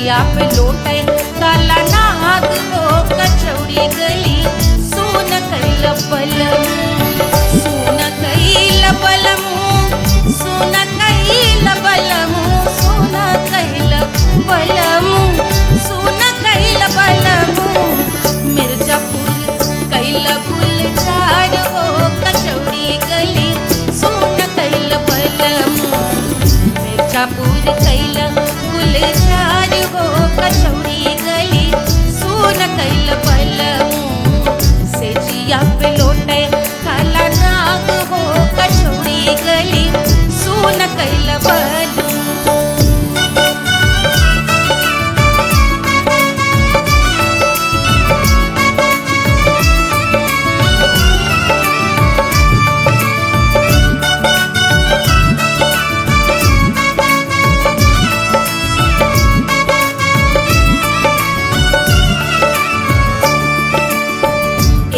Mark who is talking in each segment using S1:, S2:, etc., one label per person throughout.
S1: जिया पे लोटे काला नाग हो कचौड़ी गली सुन कैल बलमू सुन कैल बलमू सुन कैल बलमू सुन कैल बलमू सुन कैल बलमू मिर्जापुर कैल गुलजार हो कचौड़ी गली सुन कैल बलमू मिर्जापुर कैल गुलजार हो कचौड़ी गली सुन कैल बलमू से जिया पे लोटे काला नाग हो कचौड़ी गली सुन कैल बलमू।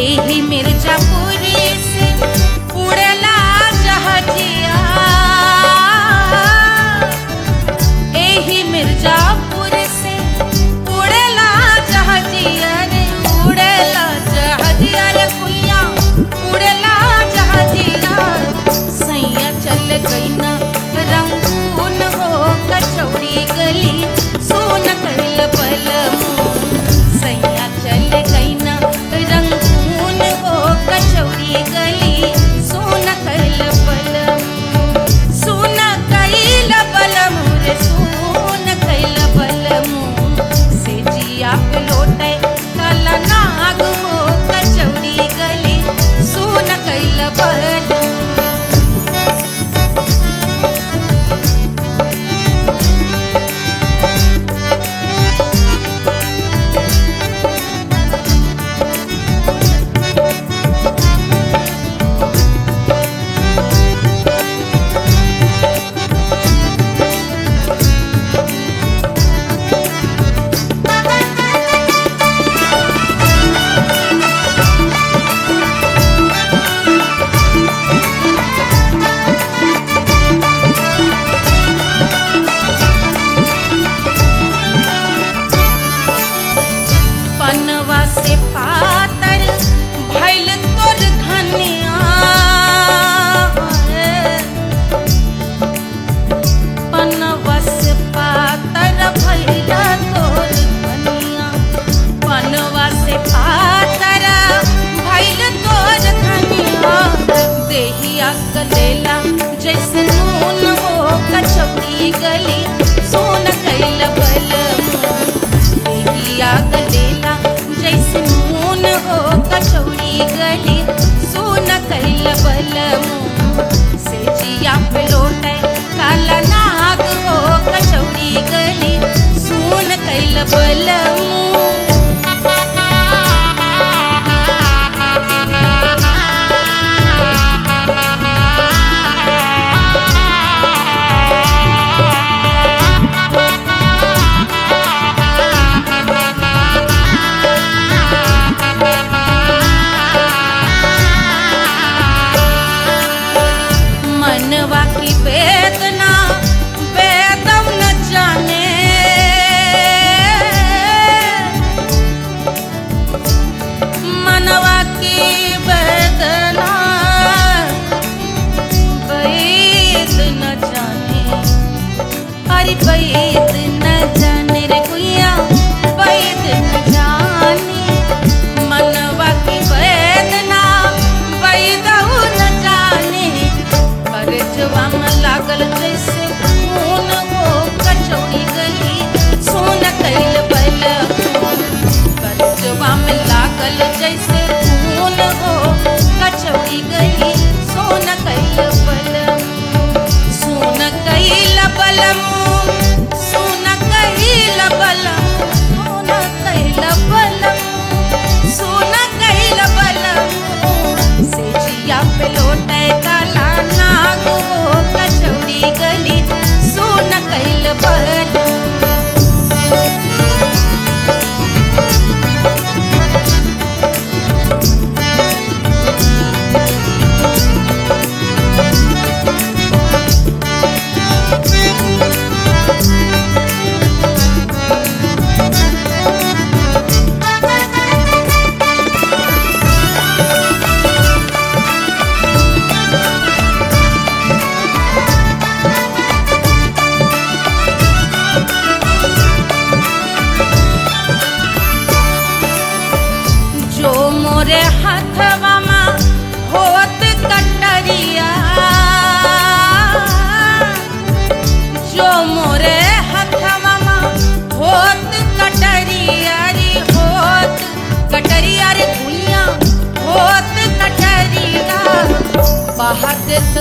S1: एही मिर्जापुर से उड़ेला जहाजिया एही मिर्जापुर से उड़ेला जहाजिया रे उड़ेला जहाजिया रे कुइया उड़ेला जहाजिया सैया चल गई ना रंगून हो कचौड़ी गली सुन कैल बलमू सैया चल गई ना रंगून हो कचौड़ी गली सुन कैल बलमू सुन कैल बलमू रे सुन कैल बलमू से जिया पे लोटे काला नाग हो कचौड़ी गली सुन कैल बलमू। पनवा से पातर भइल तोर धनिया पनवा से पातर भइल तोर धनिया पनवा से पातर भइल तोर धनिया देहिया कलेला जैसे नून हो कचौड़ी गली सुन कैल बलमू देहिया कलेला जैसे नून हो कचौड़ी गली सुन कैल बलमू से जिया पे लोटे काला नाग हो कचौड़ी गली सुन कैल बलमू। मनवा की वेदना वेदम न जाने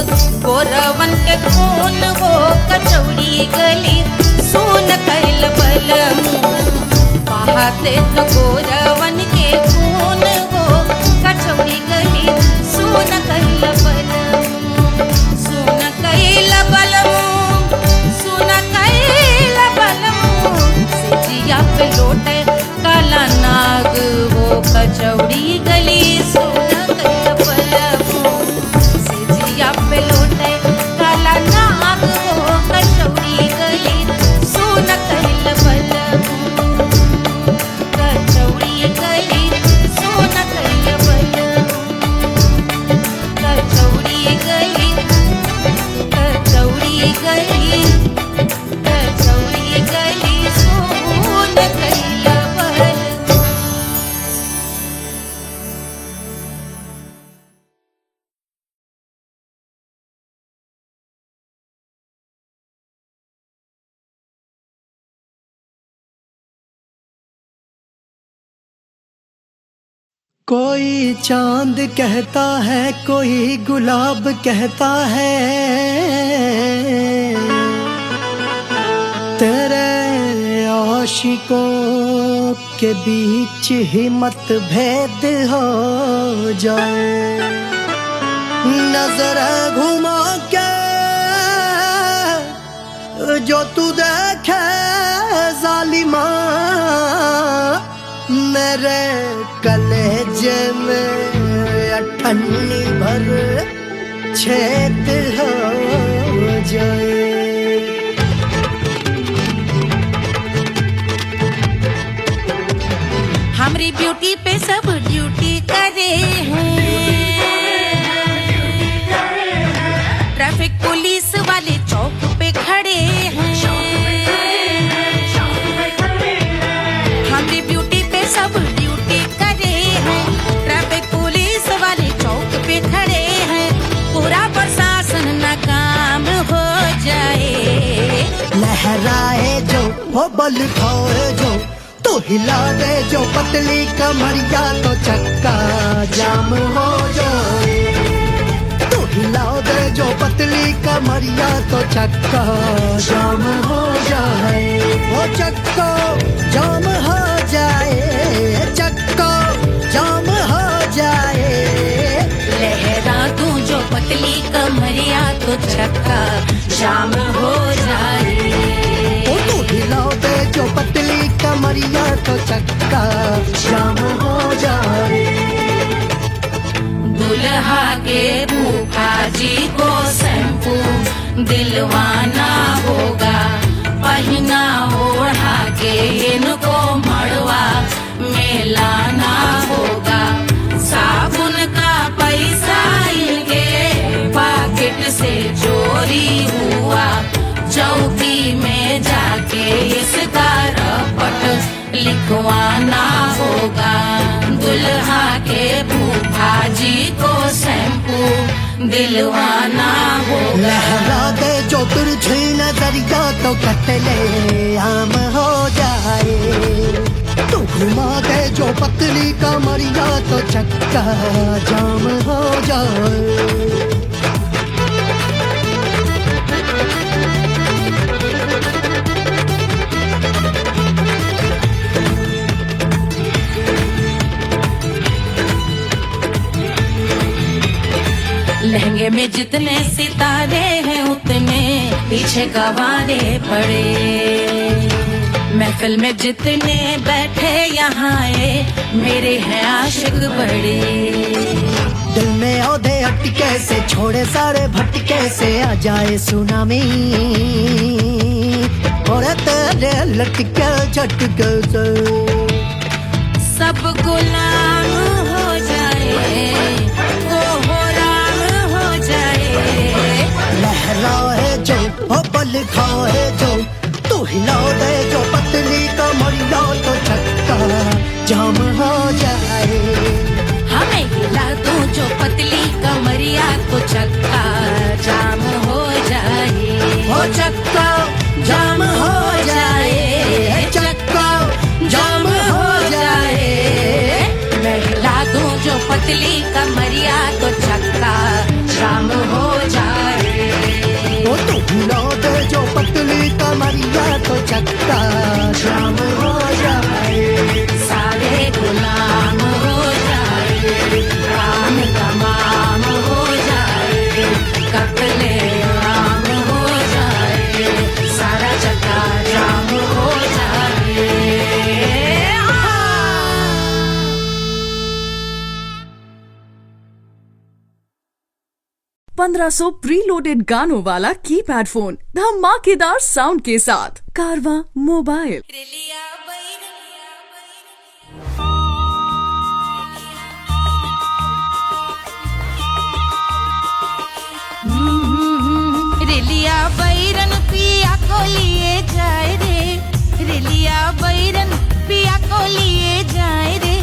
S1: गोरवन के खून वो कचौड़ी गली सुन कैल बलमू बहाते तो गोरवन के खून वो कचौड़ी गली सुन कैल बलमू सुन कैल बलमू सुन कैल बलमू सिजिया पे लोटे काला नाग वो कचौड़ी गली सुन कैल बलमू सिजिया पे लोटे काला नाग वो कचौड़ी गली सुन कैल बलमू कचौड़ी गली सुन कैल बलमू कचौड़ी गली कचौड़ी गली कचौड़ी गली सुन कैल बलमू।
S2: कोई चांद कहता है कोई गुलाब कहता है तेरे आशिकों के बीच ही मतभेद हो जाए नजर घुमा के जो तू देखे जालिमा मेरे कलेजे में अठन्नी भर छेद हो जाए।
S1: हमारी ब्यूटी पे सब ड्यूटी करे हैं ट्रैफिक पुलिस वाले चौक पे खड़े हैं हमारी ब्यूटी पे सब ड्यूटी करे हैं ट्रैफिक पुलिस वाले चौक पे खड़े हैं पूरा प्रशासन नाकाम हो जाए
S2: लहराए जो वो बल खाए जो तो हिला दे जो पतली कमरिया तो चक्का जाम हो जाए तो हिला दे जो पतली कमरिया तो चक्का जाम हो जाए वो चक्का जाम हो जाए चक्का जाम हो जाए
S1: लहरा दूं जो पतली कमरिया तो चक्का जाम हो जाए
S2: ओ तो हिला दे जो पतली कमरिया तो चक्का जाम हो जाए।
S1: दुल्हा के फूफा जी को शैम्पू दिलवाना होगा पहना ओढ़ा के इनको मड़वा में लाना होगा साबुन का पैसा इनके पॉकेट से चोरी हुआ चौकी में जाके इसका रपट लिखवाना होगा दुल्हा के फूफा जी को शैम्पू दिलवाना होगा
S2: लहरा दे जो तुरझी नजरिया तो कतले आम हो जाए तू घुमा दे जो पतली कमरिया तो चक्का जाम हो जाए।
S1: लहंगे में जितने सितारे हैं उतने पीछे गवारे पड़े महफिल में जितने बैठे यहाँ आए मेरे हैं आशिक बड़े
S2: दिल में औधे अटके से छोड़े सारे भटके से आ जाए सुनामी और तेरे लटके झटके से
S1: सब गुलाम हो जाए वो हो राम हो जाए
S2: लहराए जो ओ बल खाए जो तू हिला दे जो पतली कमरिया तो चक्का जाम हो जाए
S1: हमें हिला दो जो पतली कमरिया तो चक्का जाम हो जाए
S2: ओ चक्का जाम हो जाए चक्का जाम हो जाए
S1: मैं हिला दूं जो पतली कमरिया तो चक्का जाम हो जाए
S2: चक्का जाम हो जाए,
S1: सारे गुलाम हो जाए, काम तमाम हो जाए, कत्ले आम हो जाए, सारा चक्का जाम हो जाए।
S3: 1500 प्रीलोडेड गानों वाला कीपैड फोन धमाकेदार साउंड के साथ कारवा मोबाइल।
S1: रेलिया बैरन पिया को लिए जाए रे, रेलिया बैरन पिया को लिए जाए रे,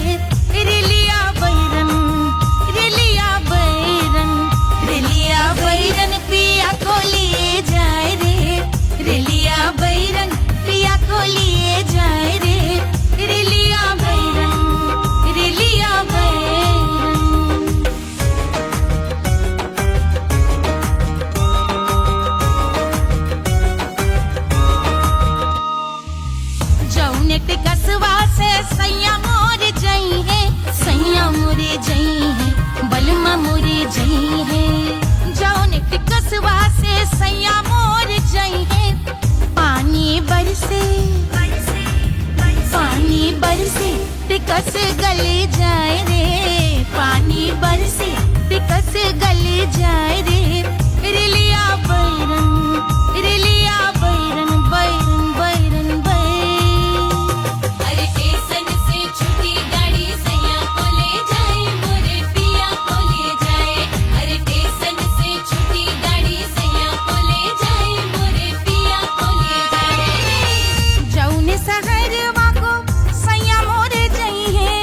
S1: रेलिया बैरन, रेलिया बैरन, रेलिया बैरन पिया को लिए जाए रे, रेलिया बैरन पिया को लिए जाए रे, रेलिया बैरन, रेलिया बैरन। जौने के कसवा से सैया मोर जई है, सैया मोरे जई है, बलमा मोरे जई है। जौने के कसवा से सैया मोर जई है, पानी बरसे, पानी बरसे टिकस गले जाए रे, पानी बरसे टिकस गले जाए रे, रेलिया बैरन, रेलिया बैरन, बैरन बैरन बैरन। अरे स्टेशन से छुट्टी गाड़ी सैया को ले जाए, मोरे पिया को ले जाए, अरे स्टेशन से छुट्टी गाड़ी सैया को ले जाए, मोरे पिया को ले जाए। जौने सहरवा को सैया मोरे जई है,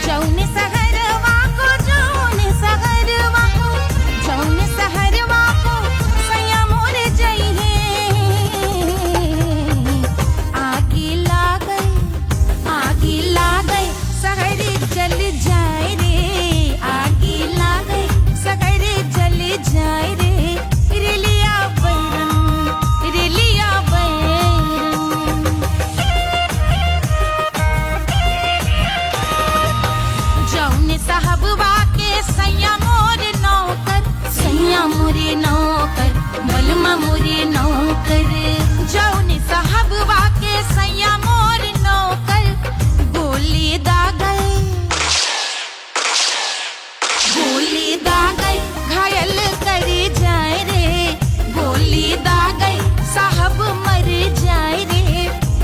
S1: जौने सहरवा को, जौने सहरवा को, जौने सहरवा को सैया मोरे जई है। आगी लागै, आगी लागै सहर जल जाए रे, आगी लागै सहर जल जाए रे, रेलिया बैरन, रेलिया बैरन। जौने साहबवा के सैया मोर नौकर, सैया मोरे नौकर, बलमा मोरे नौकर। जौने साहबवा के सैया मोर नौकर, गोली दागल, गोली दागल घायल करे जाए रे, गोली दागल साहब मर जाए रे,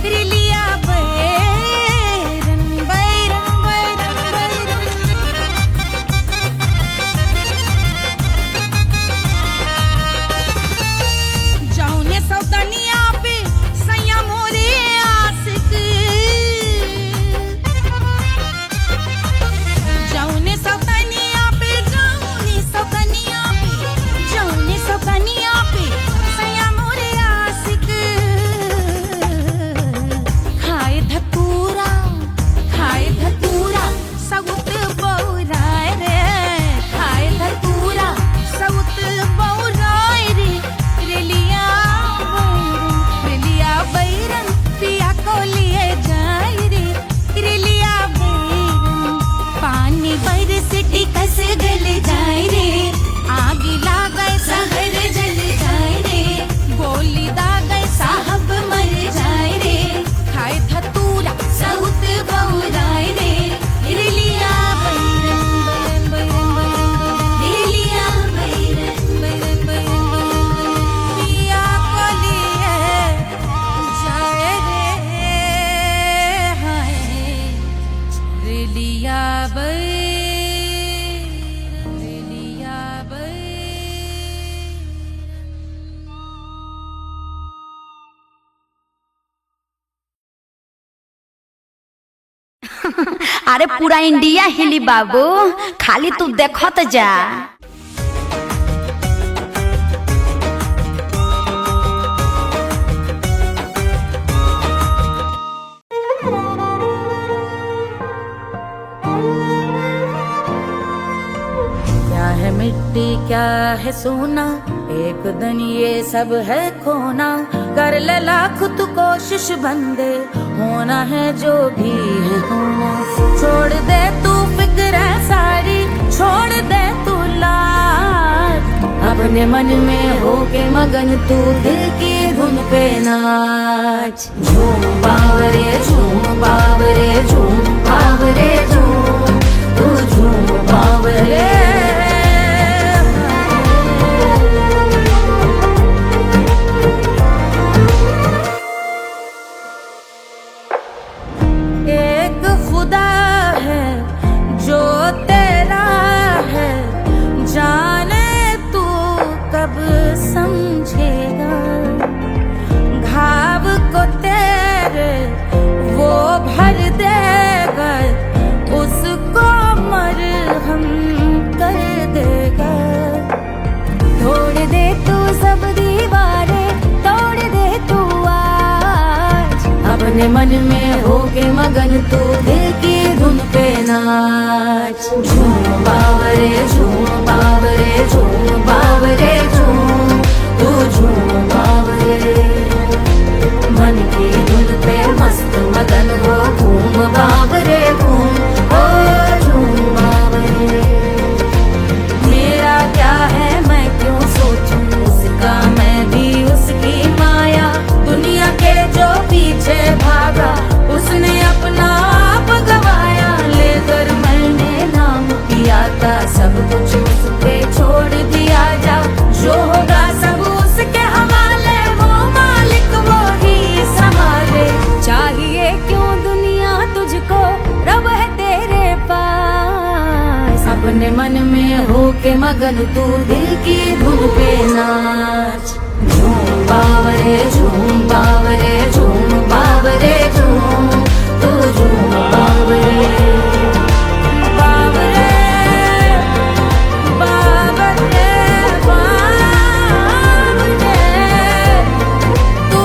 S1: रेलिया बैरन, बैरन बैरन बैरन। जौने सौतनिया पे सैया मोरे आशिक, जौने सौतनिया पे, जौने सौतनिया पे, जौने सौतनिया पे सैया मोरे आशिक। खाए धतूरा, खाए धतूरा सउत बौराय रे, खाए धतूरा सउत बौराय रे, रेलिया बैरन, रेलिया बैरन पिया को लिए जाए रे, रेलिया बैरन। पानी बरस टिकस गल जाए रे, आग लागै सहर जल जाए रे, गोली दागै साहब मर जाए रे, खाए धतूरा सउत बौराय रे, रेलिया बैरन, बैरन बैरन बैरन, रेलिया बैरन, बैरन बैरन बैरन। पिया को लिए जाए रे, हाय रेलिया बैरन, रेलिया बैरन।
S4: अरे पूरा इंडिया हिली बाबू, खाली तू देखत जा।
S1: क्या है मिट्टी क्या है सोना, एक दिन ये सब है खोना, कर ले लाख तू कोशिश बंदे, होना है जो भी है होना। छोड़ दे तू फिक्र सारी, छोड़ दे तू लाज, अपने मन में होके मगन तू दिल की धुन पे नाच। झूम बावरे झूम बावरे झूम बावरे झूम, तू झूम बावरे। एक खुदा है जो तेरा है, जाने तू कब समझेगा। घाव को तेरे वो भर देगा, उसको मरहम कर देगा। तोड़ दे तू सब दीवारें, तोड़ दे तू आज, अपने मन में होके मगन तू दिल की धुन पे नाच। झूम बावरे झूम बावरे झूम बावरे झूम, तू झूम बावरे। मन की धुन पे मस्त मगन हो, घूम बावरे घूम, ओ झूम बावरे। मेरा क्या है मैं क्यों सोचूं, उसका मैं भी उसकी माया। दुनिया के जो पीछे भागा, उसने अपना आप गवाया। लेकर मैंने नाम किया था, सब कुछ उस पे छोड़ दिया जा। जो होगा सब उसके हवाले, वो मालिक वो ही संभाले। चाहिए क्यों दुनिया तुझको, रब है तेरे पास। अपने मन में होके मगन तू दिल की धुन पे नाच। झूम बावरे झूम बावरे झूम बावरे झूम, तू झूम बावरे। बावरे बावरे बावरे, तू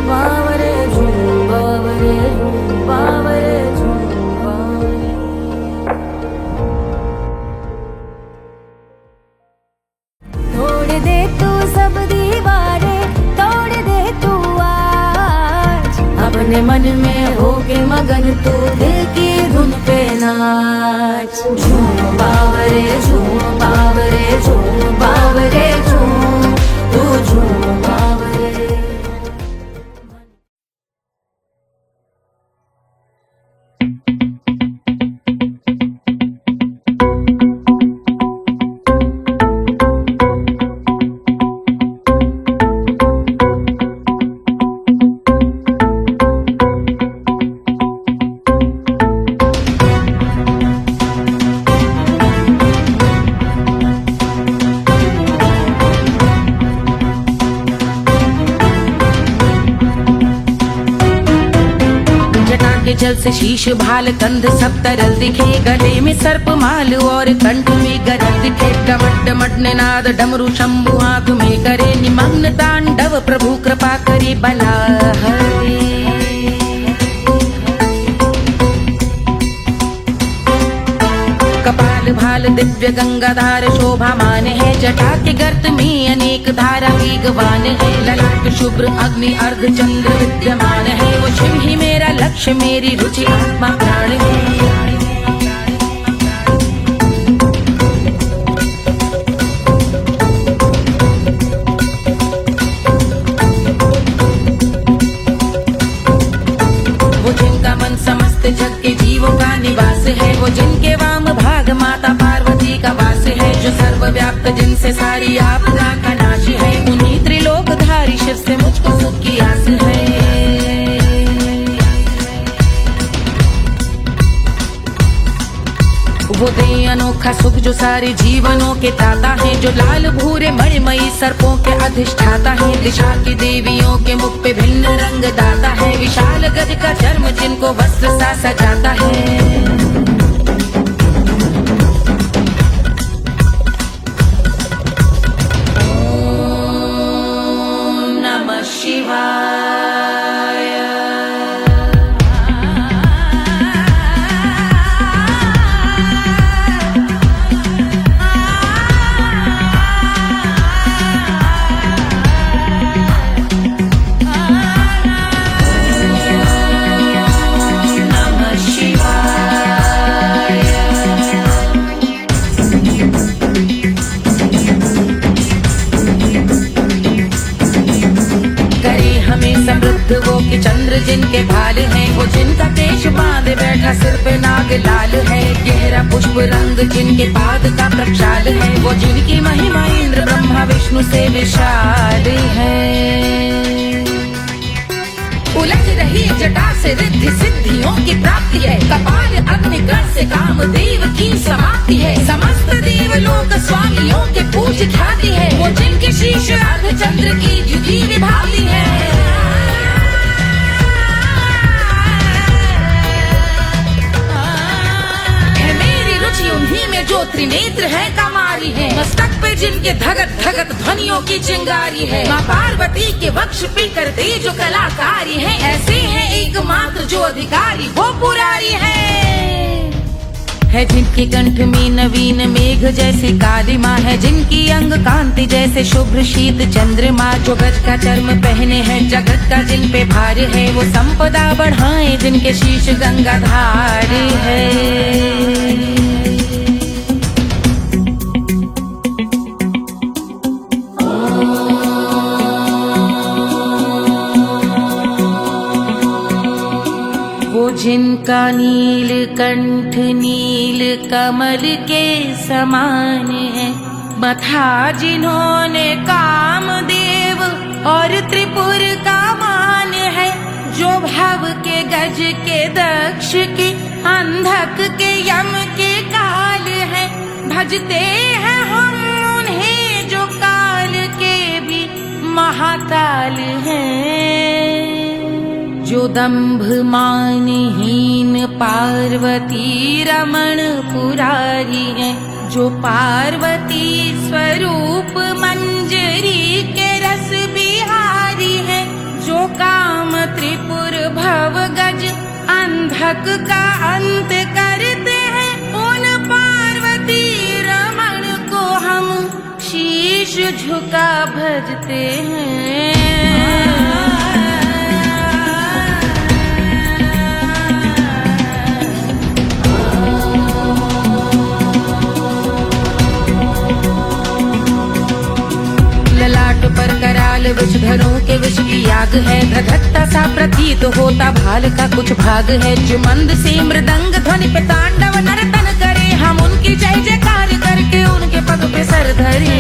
S1: बावरे झूम बावरे बावरे झूम बावरे। तोड़ दे तू सब दीवारें, तोड़ दे तू आज, अपने मन में होके मगन तू दिल की धुन पे नाच। झूम बावरे झूम बावरे झूम बावरे झूम, तू झूम बावरे। जल से शीश भाल कंध सब तरल दिखे, गले में सर्प माल और कंठ में गरल दिखे। डमट डमट निनाद डमरू शंभु आंख में करे निमग्न तांडव, प्रभु कृपा करे बला हरे। कपाल भाल दिव्य गंगाधार शोभामान है, जटा के गर्त में अनेक धारा वेगवान है। ललाट शुभ्र अग्नि अर्ध चंद्र विद्यमान है, वो शिव ही मेरा लक्ष्य मेरी रुचि आत्मा प्राण है। वो जिनका मन समस्त जग के जीवों का निवास है, वो जिनके वाम भाग माता पार्वती का वास है। जो सर्वव्याप्त जिनसे सारी आपदा का नाश है, उन्हीं त्रिलोकधारी शिव से मुझको सुख की आस है। वो दे अनोखा सुख जो सारे जीवनों के दाता है, जो लाल भूरे मणिमयी सर्पों के अधिष्ठाता है। दिशा की देवियों के मुख पे भिन्न रंग दाता है, विशाल गज का चर्म जिनको वस्त्र सा सजाता है। ओम नमः
S5: जिनके भाल हैं, वो जिनका केश बांधे बैठा सिर पे नाग लाल है। गहरा पुष्प रंग जिनके पाद का प्रक्षाल है, वो जिनकी महिमा इंद्र ब्रह्मा विष्णु से विशाल है। उलझ रही जटा से रिद्धि सिद्धियों की प्राप्ति है, कपाल अग्निकर से कामदेव की समाप्ति है। समस्त देवलोक स्वामियों के पूज ख्याति है, वो जिनके शीश अर्ध चंद्र की द्युति विभाती है। मेरी रुचि उन्हीं में जो त्रिनेत्र है कमारी है, मस्तक पे जिनके धगत धगत ध्वनियों की चिंगारी है। माँ पार्वती के वक्ष पे करते जो कलाकारी है, ऐसे है एकमात्र जो अधिकारी वो पुरारी है जिनके कंठ में नवीन मेघ जैसे काली माँ है, जिनकी अंग कांति जैसे शुभ्र शीत चंद्रमा। जो गज का चर्म पहने हैं जगत का जिन पे भार है, वो संपदा बढ़ाए जिनके शीश गंगाधार है। जिनका नील कंठ नील कमल के समान है, मथा जिन्होंने कामदेव और त्रिपुर का मान है। जो भव के गज के दक्ष के अंधक के यम के काल है, भजते हैं हम उन्हें जो काल के भी महाकाल हैं। जो दंभ मानहीन पार्वती रमण पुरारी है, जो पार्वती स्वरूप मंजरी के रस बिहारी है। जो काम त्रिपुर भव गज अंधक का अंत करते हैं, उन पार्वती रमण को हम शीश झुका भजते हैं। ललाट पर कराल विषधरों के विष की आग है, धधकता सा प्रतीत होता भाल का कुछ भाग है। जो मंद से मृदंग ध्वनि पे तांडव नर्तन करे, हम उनकी जय जयकार करके उनके पद पे सर धरे।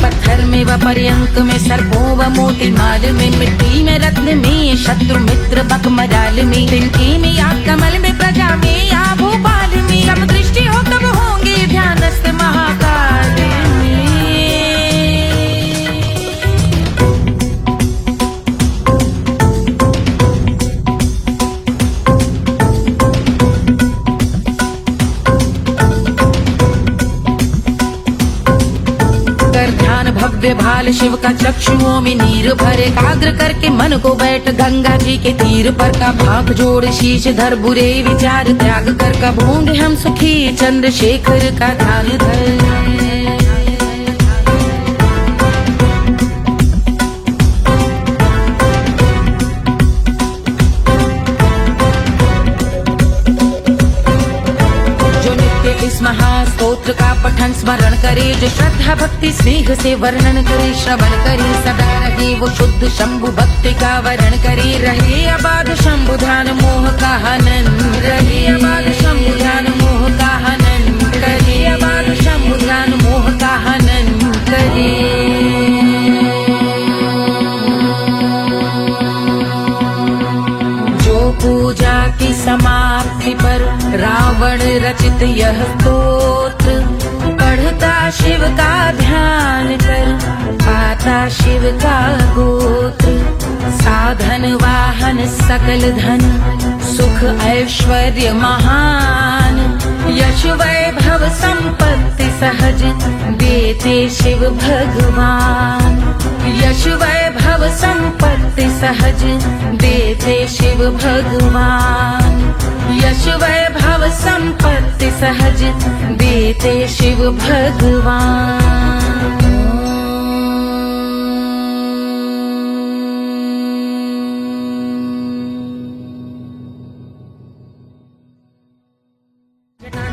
S5: पत्थर में व पर्यंक में सर्पों व मोती माल में, मिट्टी में रत्न में शत्रु मित्र बकमराल में, तिनके में या कमल में प्रजा में या भोपाल में। जब दृष्टि हो तब होंगे ध्यानस्थ महाकाल में। ध्यान भव्य भाल शिव का चक्षुओं में नीर भरे, एकाग्र करके मन को बैठ गंगा जी के तीर पर। का भाग जोड़ शीश धर बुरे विचार त्याग कर, कब होंगे हम सुखी चंद्रशेखर का ध्यान धर। इस महास्तोत्र का पठन स्मरण करे, जो श्रद्धा भक्ति स्नेह से वर्णन करे, श्रवण करे सदा रहे वो शुद्ध शंभु भक्ति का वर्ण करे। रहे अबाध शंभु ध्यान मोह का हनन, रहे अबाध शंभु ध्यान मोह का हनन करे, अबाध शंभु ध्यान मोह का हनन करे। पूजा की समाप्ति पर रावण रचित यह स्तोत्र, पढ़ता शिव का ध्यान कर पाता शिव का गोत्र। साधन वाहन सकल धन सुख ऐश्वर्य महान, यश वैभव संपत्ति सहज देते शिव भगवान। यश वैभव संपत्ति सहज देते शिव भगवान। यश वैभव संपत्ति सहज देते शिव भगवान।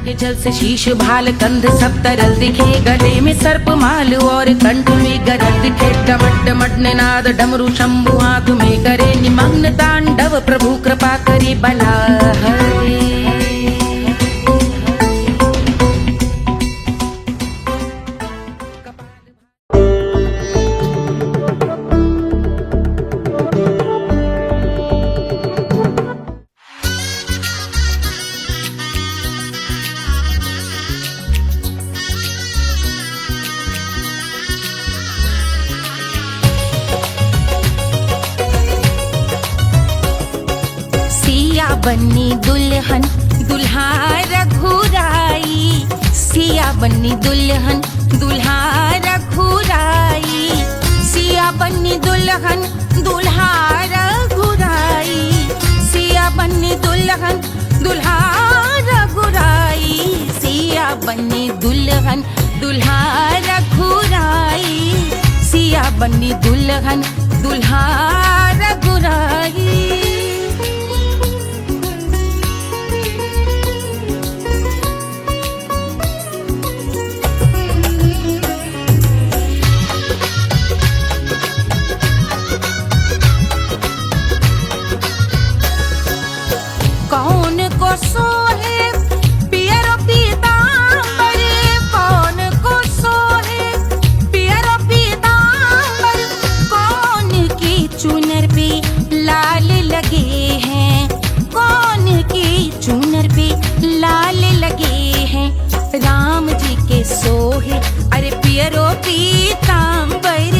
S5: के जल से शीश भाल कंध सब तरल दिखे, गले में सर्प माल और कंठ में गरल दिखे। डमट डमट निनाद डमरू शंभु आंख में करे निमग्न तांडव, प्रभु कृपा करे बला हरे।
S1: बन्नी दुल्हन दुल्हा रघुराई, सिया बन्नी दुल्हन दुल्हा रघुराई, सिया बन्नी दुल्हन दुल्हा रघुराई, सिया बन्नी दुल्हन दुल्हा रघुराई, सिया बन्नी दुल्हन दुल्हा रघुराई, सिया बन्नी दुल्हन दुल्हा रघुराई। कौन को सोहे पियरो पीतांबर, कौन को सोहे पियरो पीतांबर, कौन की चुनर पे लाल लगे हैं, कौन की चुनर पे लाल लगे हैं। राम जी के सोहे अरे पियरो पीतांबर,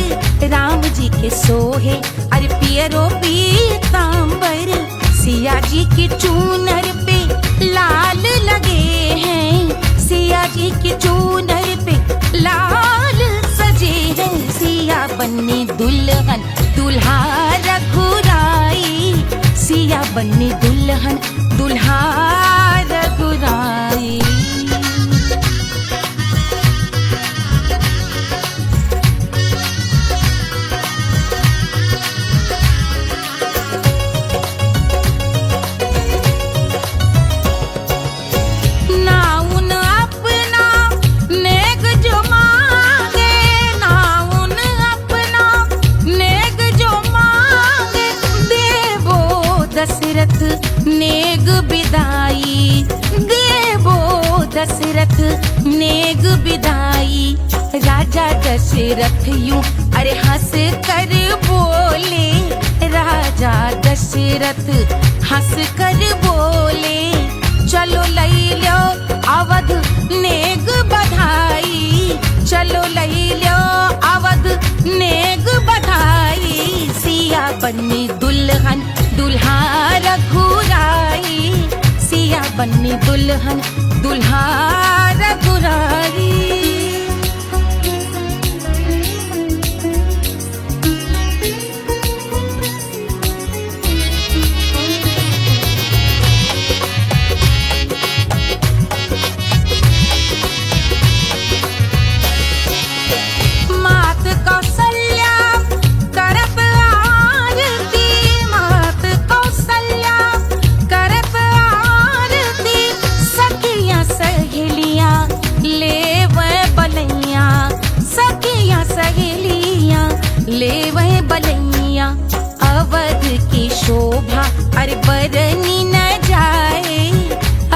S1: राम जी के सोहे अरे पियरो पीतांबर, सिया जी की चूनर पे लाल लगे हैं, सिया जी की चूनर पे लाल सजे हैं। सिया बन्नी दुल्हन दुल्हा रघुराई, सिया बन्नी दुल्हन दुल्हा रघुराई। दशरथ नेग बिदाई, देवो दशरथ नेग बिदाई, राजा दशरथ यूं अरे हंस कर बोले, राजा दशरथ हंस कर बोले, चलो लई लो अवध नेग बधाई, चलो लई लो अवध नेग बधाई। सिया बन्नी दुल्हन दुल्हा रघुराई, सिया बन्नी दुल्हन दुल्हा रघुराई। मात कौशल्या करत आरती, मात कौशल्या करत आरती, सखियां सहेलियां लेवे बलैया, सखियां सहेलियां लेवे बलैया। अवध की शोभा अरे बरनी न जाए,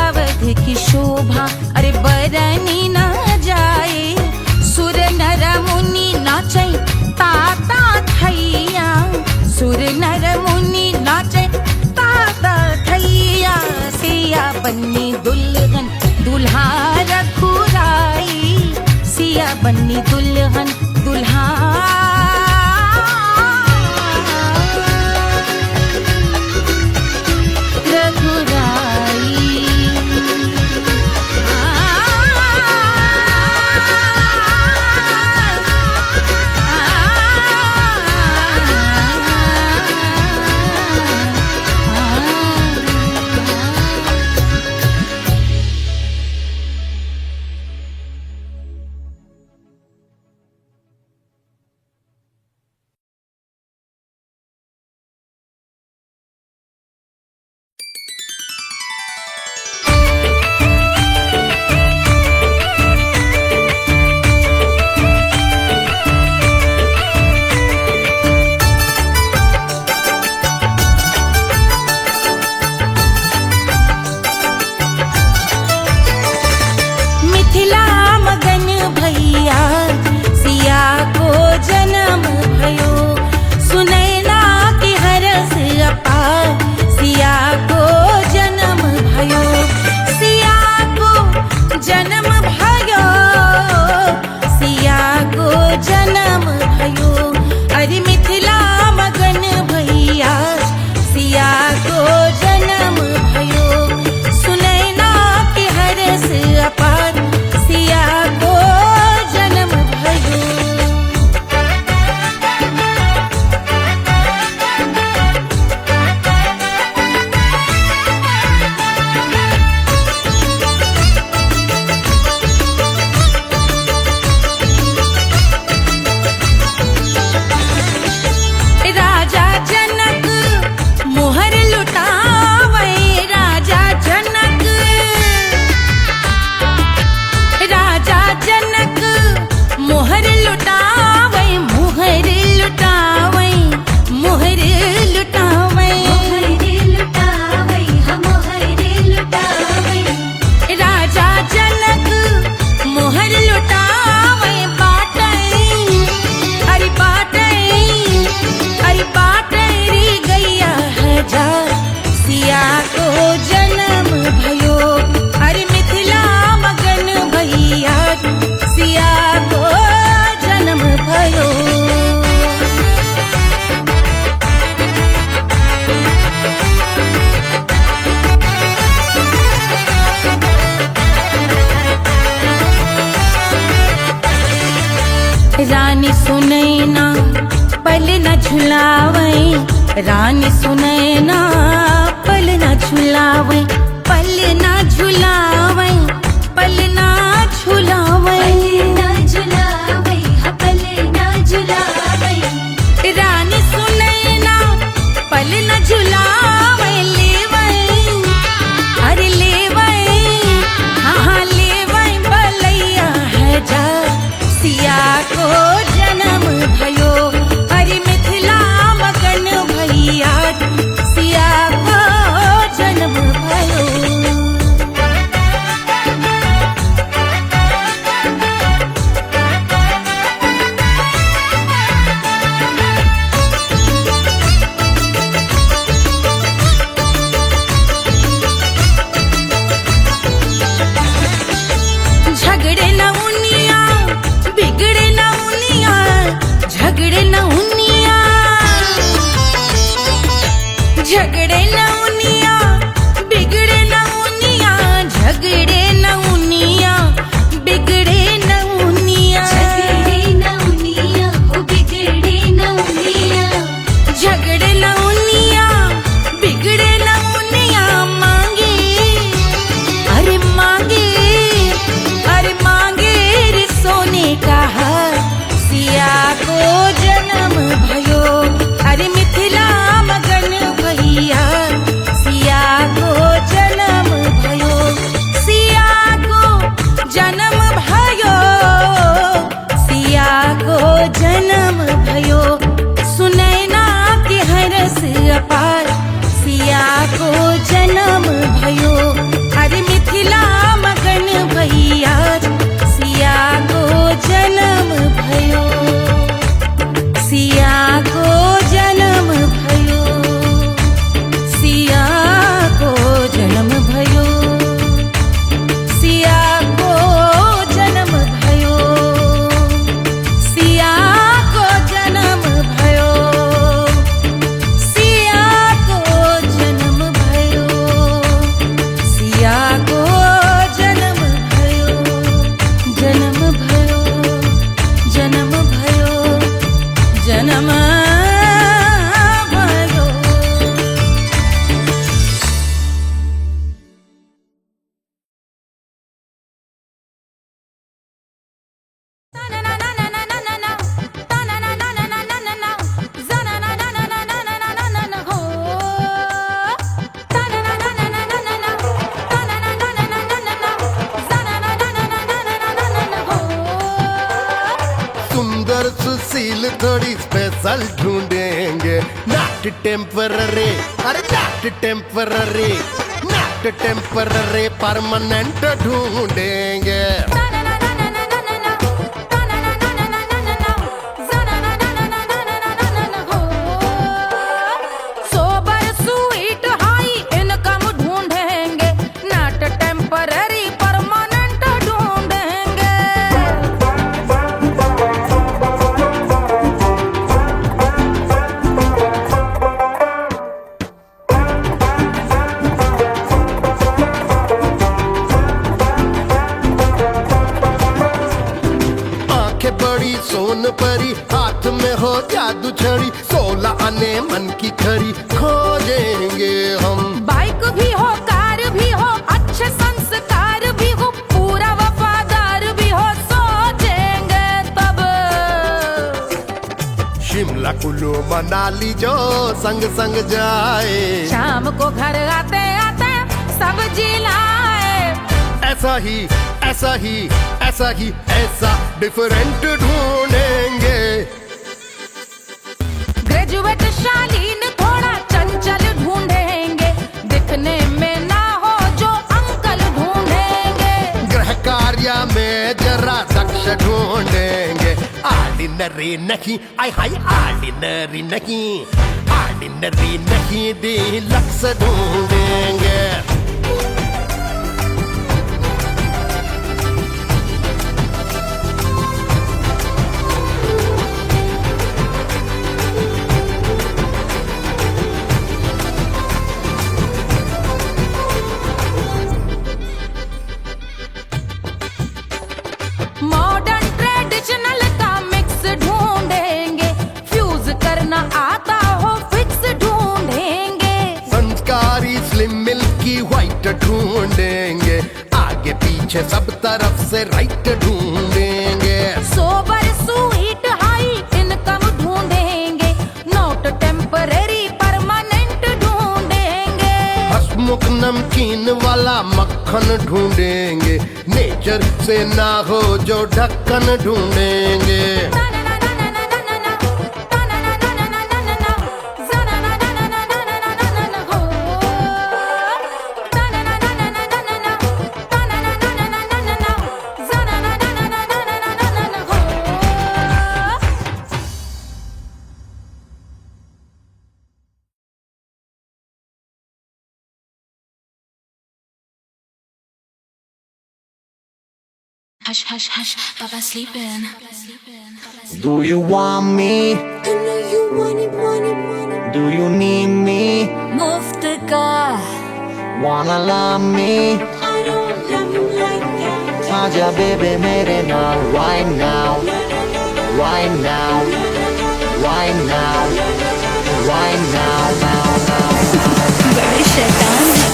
S1: अवध की शोभा अरे बरनी न जाए। सुर नर मुनि नाचे ताता थैया, सुर नर मुनि नाचे ताता थैया। सिया बन्नी दुल्हन दुल्हा रघुराई, सिया बन्नी दुल्हन दुल्हा
S5: रानी सुनैना पल न झुलावे, रानी सुनैना पल न झुलावे, पल न झुलावे, पल न झुलावे,
S1: पल ना झुलावे,
S5: रानी सुनैना पल न झुलावे, लेवै अरे लेवै हाँ लेवै बलैया है जा सिया को जन्म भयो, अरे मिथिला मगन भैया सिया को जन्म भयो। झगड़े न उनिया बिगड़े न उनिया, झगड़े न उनिया, झगड़े न उनिया बिगड़े न उनिया, झगड़े न उनिया बिगड़े न उनिया,
S1: झगड़े न उनिया, ओ बिगड़े न उनिया,
S5: झगड़े न उनिया बिगड़े न उनिया, मांगे अरे मांगे, अरे मांगे रे सोने का हार सिया को जन्म भयो, अरे मिथिला मगन भैया सिया को जन्म भयो, सिया को जन्म भयो, सिया को जन्म भयो, सुनैना के हरस अपार सिया को जन्म भयो, अरे मिथिला मगन भैया सिया को जन्म भयो, सिया को जन्म भयो, सिया को जन्म भयो, सिया को जन्म भयो, सिया को जन्म भयो, सिया को जन्म भयो, सिया को जन्म भयो, जन्म भयो, जन्म भयो, जन्म भयो।
S6: सुंदर सुशील थोड़ी स्पेशल ढूंढेंगे, नॉट टेम्पररी, अरे not temporary, not temporary permanent ढूंढेंगे।
S5: सोबर स्वीट हाई इनकम ढूंढेंगे, नॉट टेम्पररी परमानेंट ढूंढेंगे।
S6: आंखें बड़ी सोन परी, हाथ में हो जादू छड़ी, 16 आने मन की खरी खोजेंगे हम।
S5: बाइक भी हो कार भी हो, अच्छे संस्कार भी हो, पूरा वफादार भी हो, सोचेंगे तब।
S6: शिमला कुल्लू मनाली जो संग संग जाए,
S5: शाम को घर आते आते सब्जी लाए,
S6: ऐसा ही ऐसा ही ऐसा ही ऐसा डिफरेंट ढूंढेंगे।
S5: ग्रेजुएट शालीन थोड़ा चंचल ढूंढेंगे, दिखने में ना हो जो अंकल ढूंढेंगे।
S6: गृह कार्य में जरा दक्ष ढूंढेंगे, आर्डिनरी नहीं, आई हाय आर्डिनरी नहीं, आर्डिनरी नहीं डिलक्स ढूंढेंगे।
S5: मॉडर्न ट्रेडिशनल का मिक्स
S6: पीछे सब तरफ से राइट ढूंढेंगे।
S5: सोबर स्वीट हाई इनकम ढूंढेंगे, नोट टेम्परेरी परमानेंट ढूंढेंगे।
S6: हंसमुख नमकीन वाला मक्खन ढूंढेंगे, नेचर से ना हो जो ढक्कन ढूंढेंगे।
S1: Hush, hush, hush, Papa sleeping.
S7: Do you want me?
S1: I know you want it, want it, want it.
S7: Do you need me?
S1: मुफ्त का
S7: Wanna love me?
S1: I don't love you like that.
S7: आजा baby मेरे नाल right now, right now, right now, right now, now, now.
S1: बड़े शैतान हैं।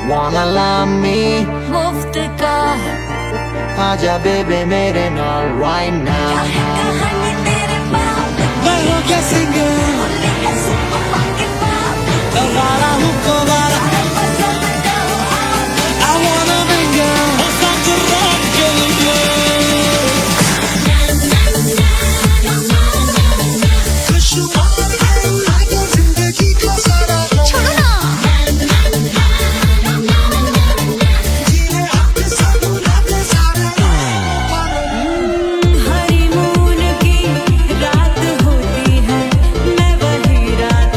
S7: Wanna love me?
S1: मुफ्त का
S7: आजा baby मेरे नाल right now.
S1: कहानी तेरे बाप
S2: मैं हो क्या सिंगर वाला हूँ को वाला I wanna mingle हो साथ rock के लिए खुशहाल लागे जिंदगी का सारा
S1: छोड़ो ना
S2: जीने अपने साथ अपने सारे
S1: हनीमून की रात होती है मैं वही रात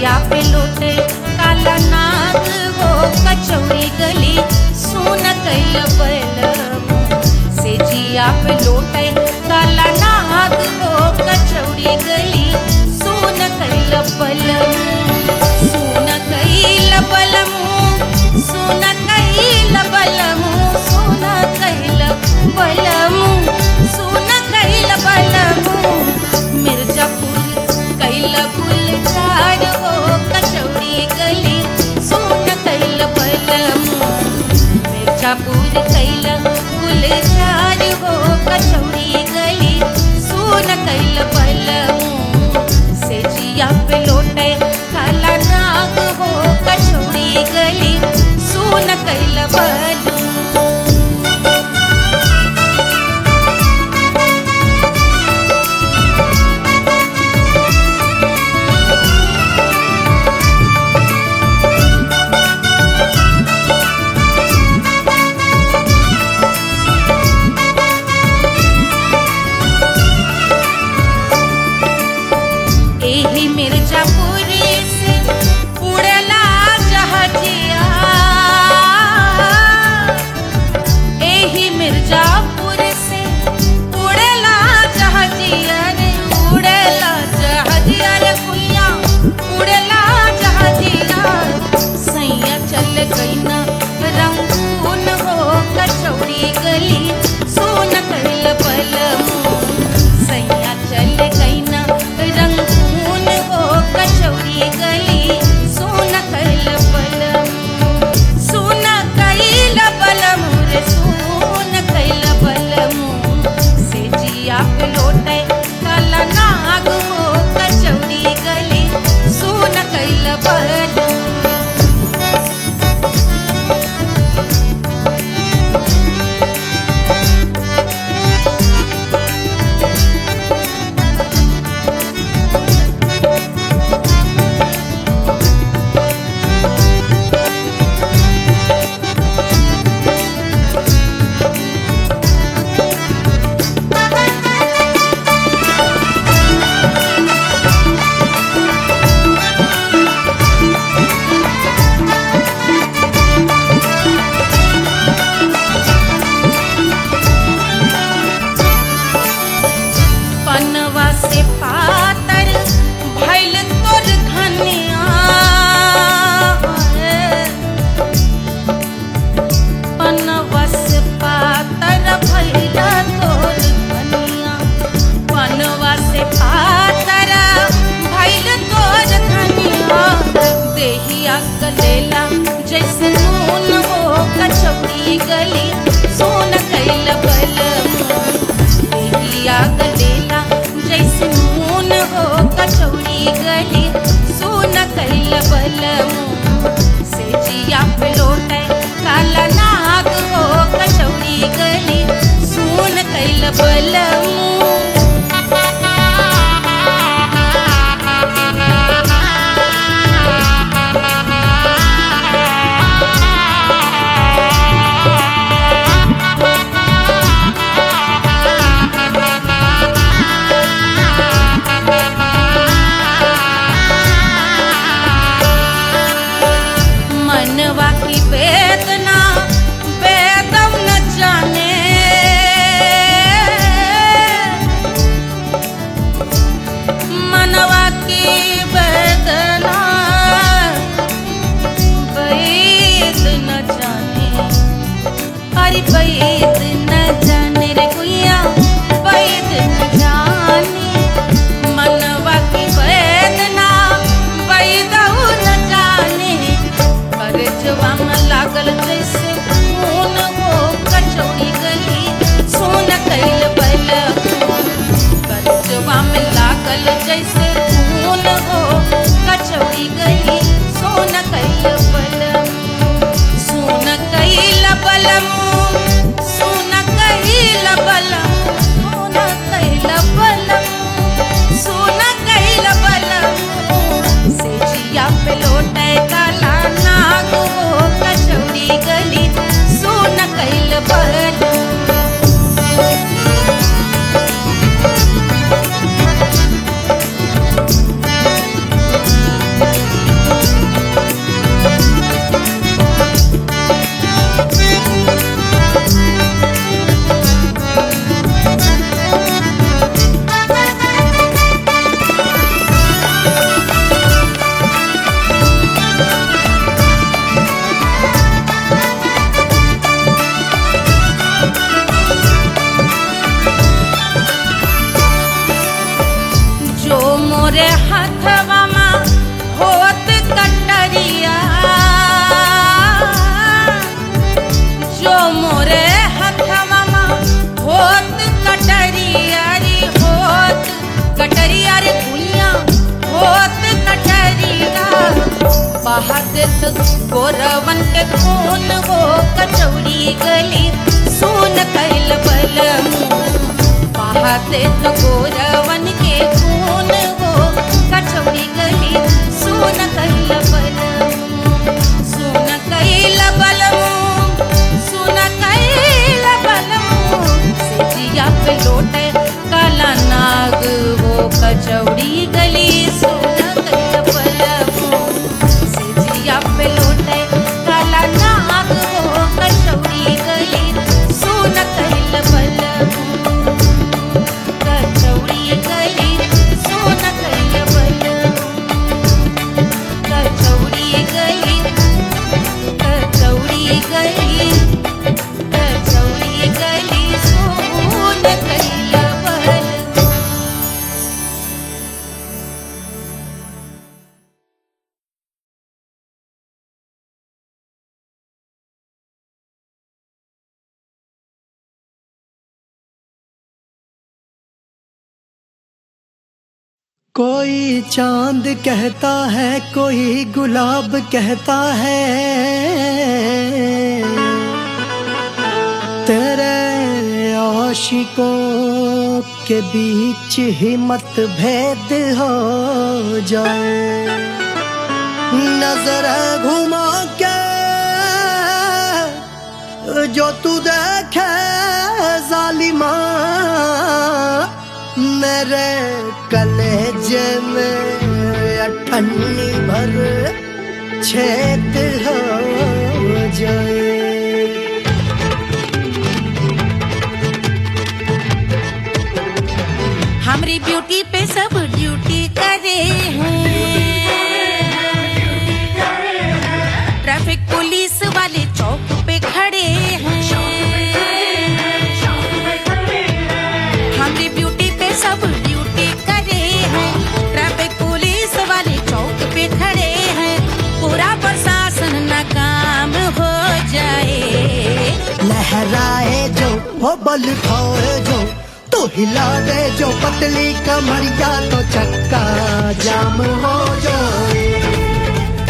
S1: जिया पे लोटे काला नाग हो कचौड़ी गली सुन कैल बलमू से जिया पे लोटे काला नाग हो कचौड़ी गली सुन कैल बलमू सुन कैल बलमू सुन कैल बलमू सुन कैल बलमू सुन कैल बलमू मिर्जापुर कैल गुलजार हो कचौड़ी गली सुन कैल बलमू मिर्जापुर कैल गुलजार हो कचौड़ी गली सुन कैल बलमू से जिया पे लोटे काला नाग हो कचौड़ी गली सुन कैल बलमू
S5: हथवा होत कटरिया, जो मोरे हथवा होत कटरिया रे, होत कटरिया रे भुइया होत कटरिया, बहादुर गोरवन के खून हो कचौड़ी गली सुन कैल बलमू, बहादुर गोरवन के खून हो कचौड़ी गली सुन कैल बलमू, सुन कैल बलमू, सुन कैल बलमू, सिजिया पे लोटे काला नाग हो कचौड़ी गली सुन कैल बलमू, सिजिया पे लोटे काला नाग हो कचौड़ी गली सुन कैल बलमू, कचौड़ी गली सुन कैल बलमू, कचौड़ी गली, कचौड़ी गली, कचौड़ी गली सुन कैल बलमू।
S2: कोई चांद कहता है, कोई गुलाब कहता है, तेरे आशिकों के बीच ही मतभेद हो जाए, नजर घुमा के जो तू देखे जालिमा, मेरे कलेजे में अठन्नी भर छेद हो जाए।
S1: हमारी ब्यूटी पे सब ड्यूटी करे हैं, ट्रैफिक पुलिस वाले चौक पे खड़े हैं, हमारी ब्यूटी पे सब ड्यूटी करे हैं, ट्रैफिक पुलिस वाले चौक पे खड़े हैं, पूरा प्रशासन नाकाम हो जाए,
S2: लहराए जो वो बल खाए जो, तो हिला दे जो पतली कमरिया, तो चक्का जाम हो जाए,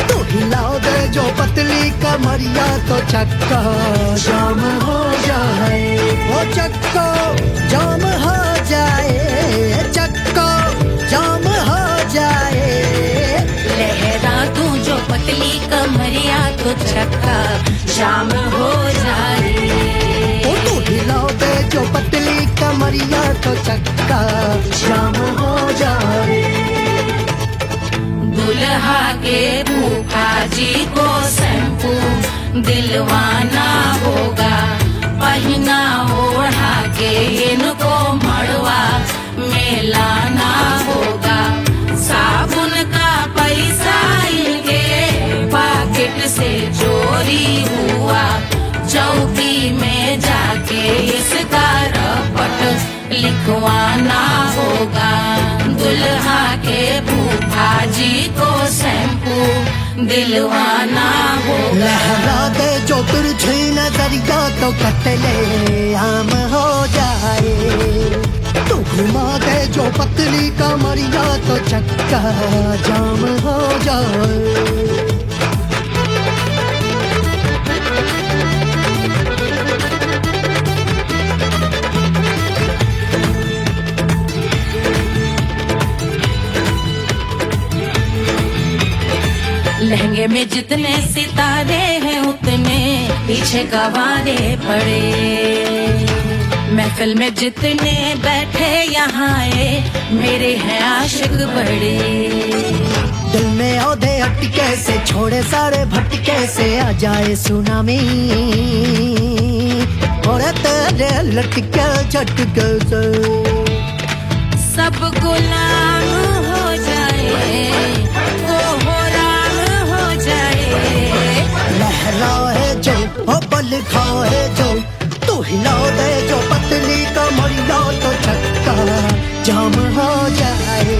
S2: तो हिला दे जो पतली कमरिया, तो चक्का जाम हो जाए, वो चक्का जाम हो जाए, चक्का जाम हो जाए,
S1: लहरा तू जो पतली कमरिया, तो चक्का जाम हो जाए,
S2: ओ तू हिला दे जो पतली कमरिया, तो चक्का जाम हो जाए।
S1: दुल्हा के फूफा जी को शैम्पू दिलवाना होगा, पहना ओढ़ा के इनको मड़वा में लाना होगा, साबुन का पैसा इनके पॉकेट से चोरी हुआ, चौकी में जाके इसका रपट लिखवाना होगा, दुल्हा के फूफा जी को शैम्पू दिलवाना होगा।
S2: लहरा दे जो तिरछी नजरिया, तो कतले आम हो जाए, तो घुमा दे जो पतली कमरिया, तो चक्का जाम हो जाए।
S1: लहंगे में जितने सितारे हैं, उतने पीछे गवारे पड़े, महफिल में जितने बैठे यहाँ आए, मेरे हैं आशिक बड़े,
S2: दिल में औधे अटके से, छोड़े सारे भटके से, आ जाए सुनामी, और तेरे लटके झटके से
S1: सब गुलाम हो जाए, वो हो राम हो जाए,
S2: लहराए जो ओ बल खाए जो, तू हिला दे जो पतली कमरिया, तो चक्का जाम हो जाए,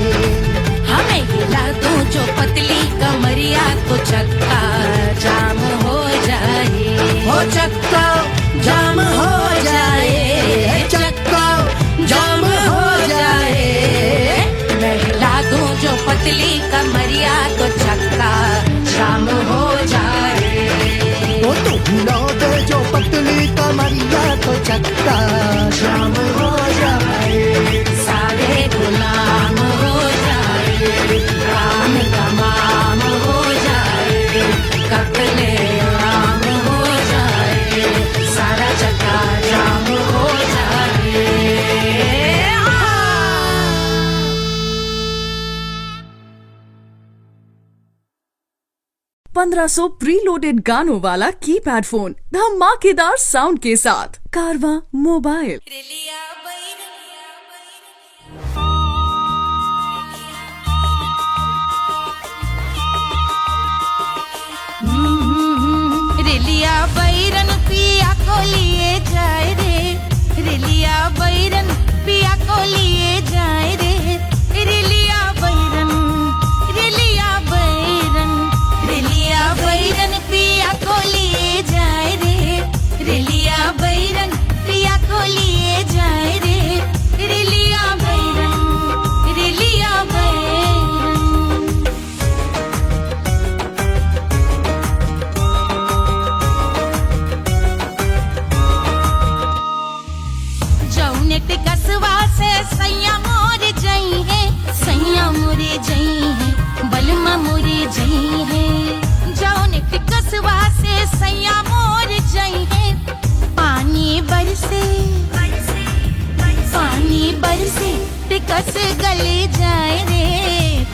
S1: हमें हिला
S5: कमरिया तो चक्का जाम हो जाए।
S2: वो तू हिला दे जो पतली कमरिया तो चक्का जाम हो जाए।
S5: सारे गुलाम हो जाए, राम तमाम हो जाए, कत्ले आम हो जाए, सारा चक्का जाम हो जाए।
S3: 1500 प्रीलोडेड गानों वाला कीपैड फोन धमाकेदार साउंड के साथ कारवा मोबाइल।
S1: रिलिया बैरन पिया को लिए जाए रे, रिलिया बैरन पिया को लिए जाए रे, रिलिया बैरन, रिलिया बैरन, रिलिया बैरन पिया को लिए जाए रे, रिलिया बैरन पिया को लिए जाए रे, रिलिया बैरन, रिलिया बैरन। जौनेट कसवा से सैया मोरे जई है, सैया मोरे जई है, बलमा मोरे जई है। जौनेट कसवा से सैया मोरे जई है, पानी बरसे, पानी बरसे टिकस गले जाए रे,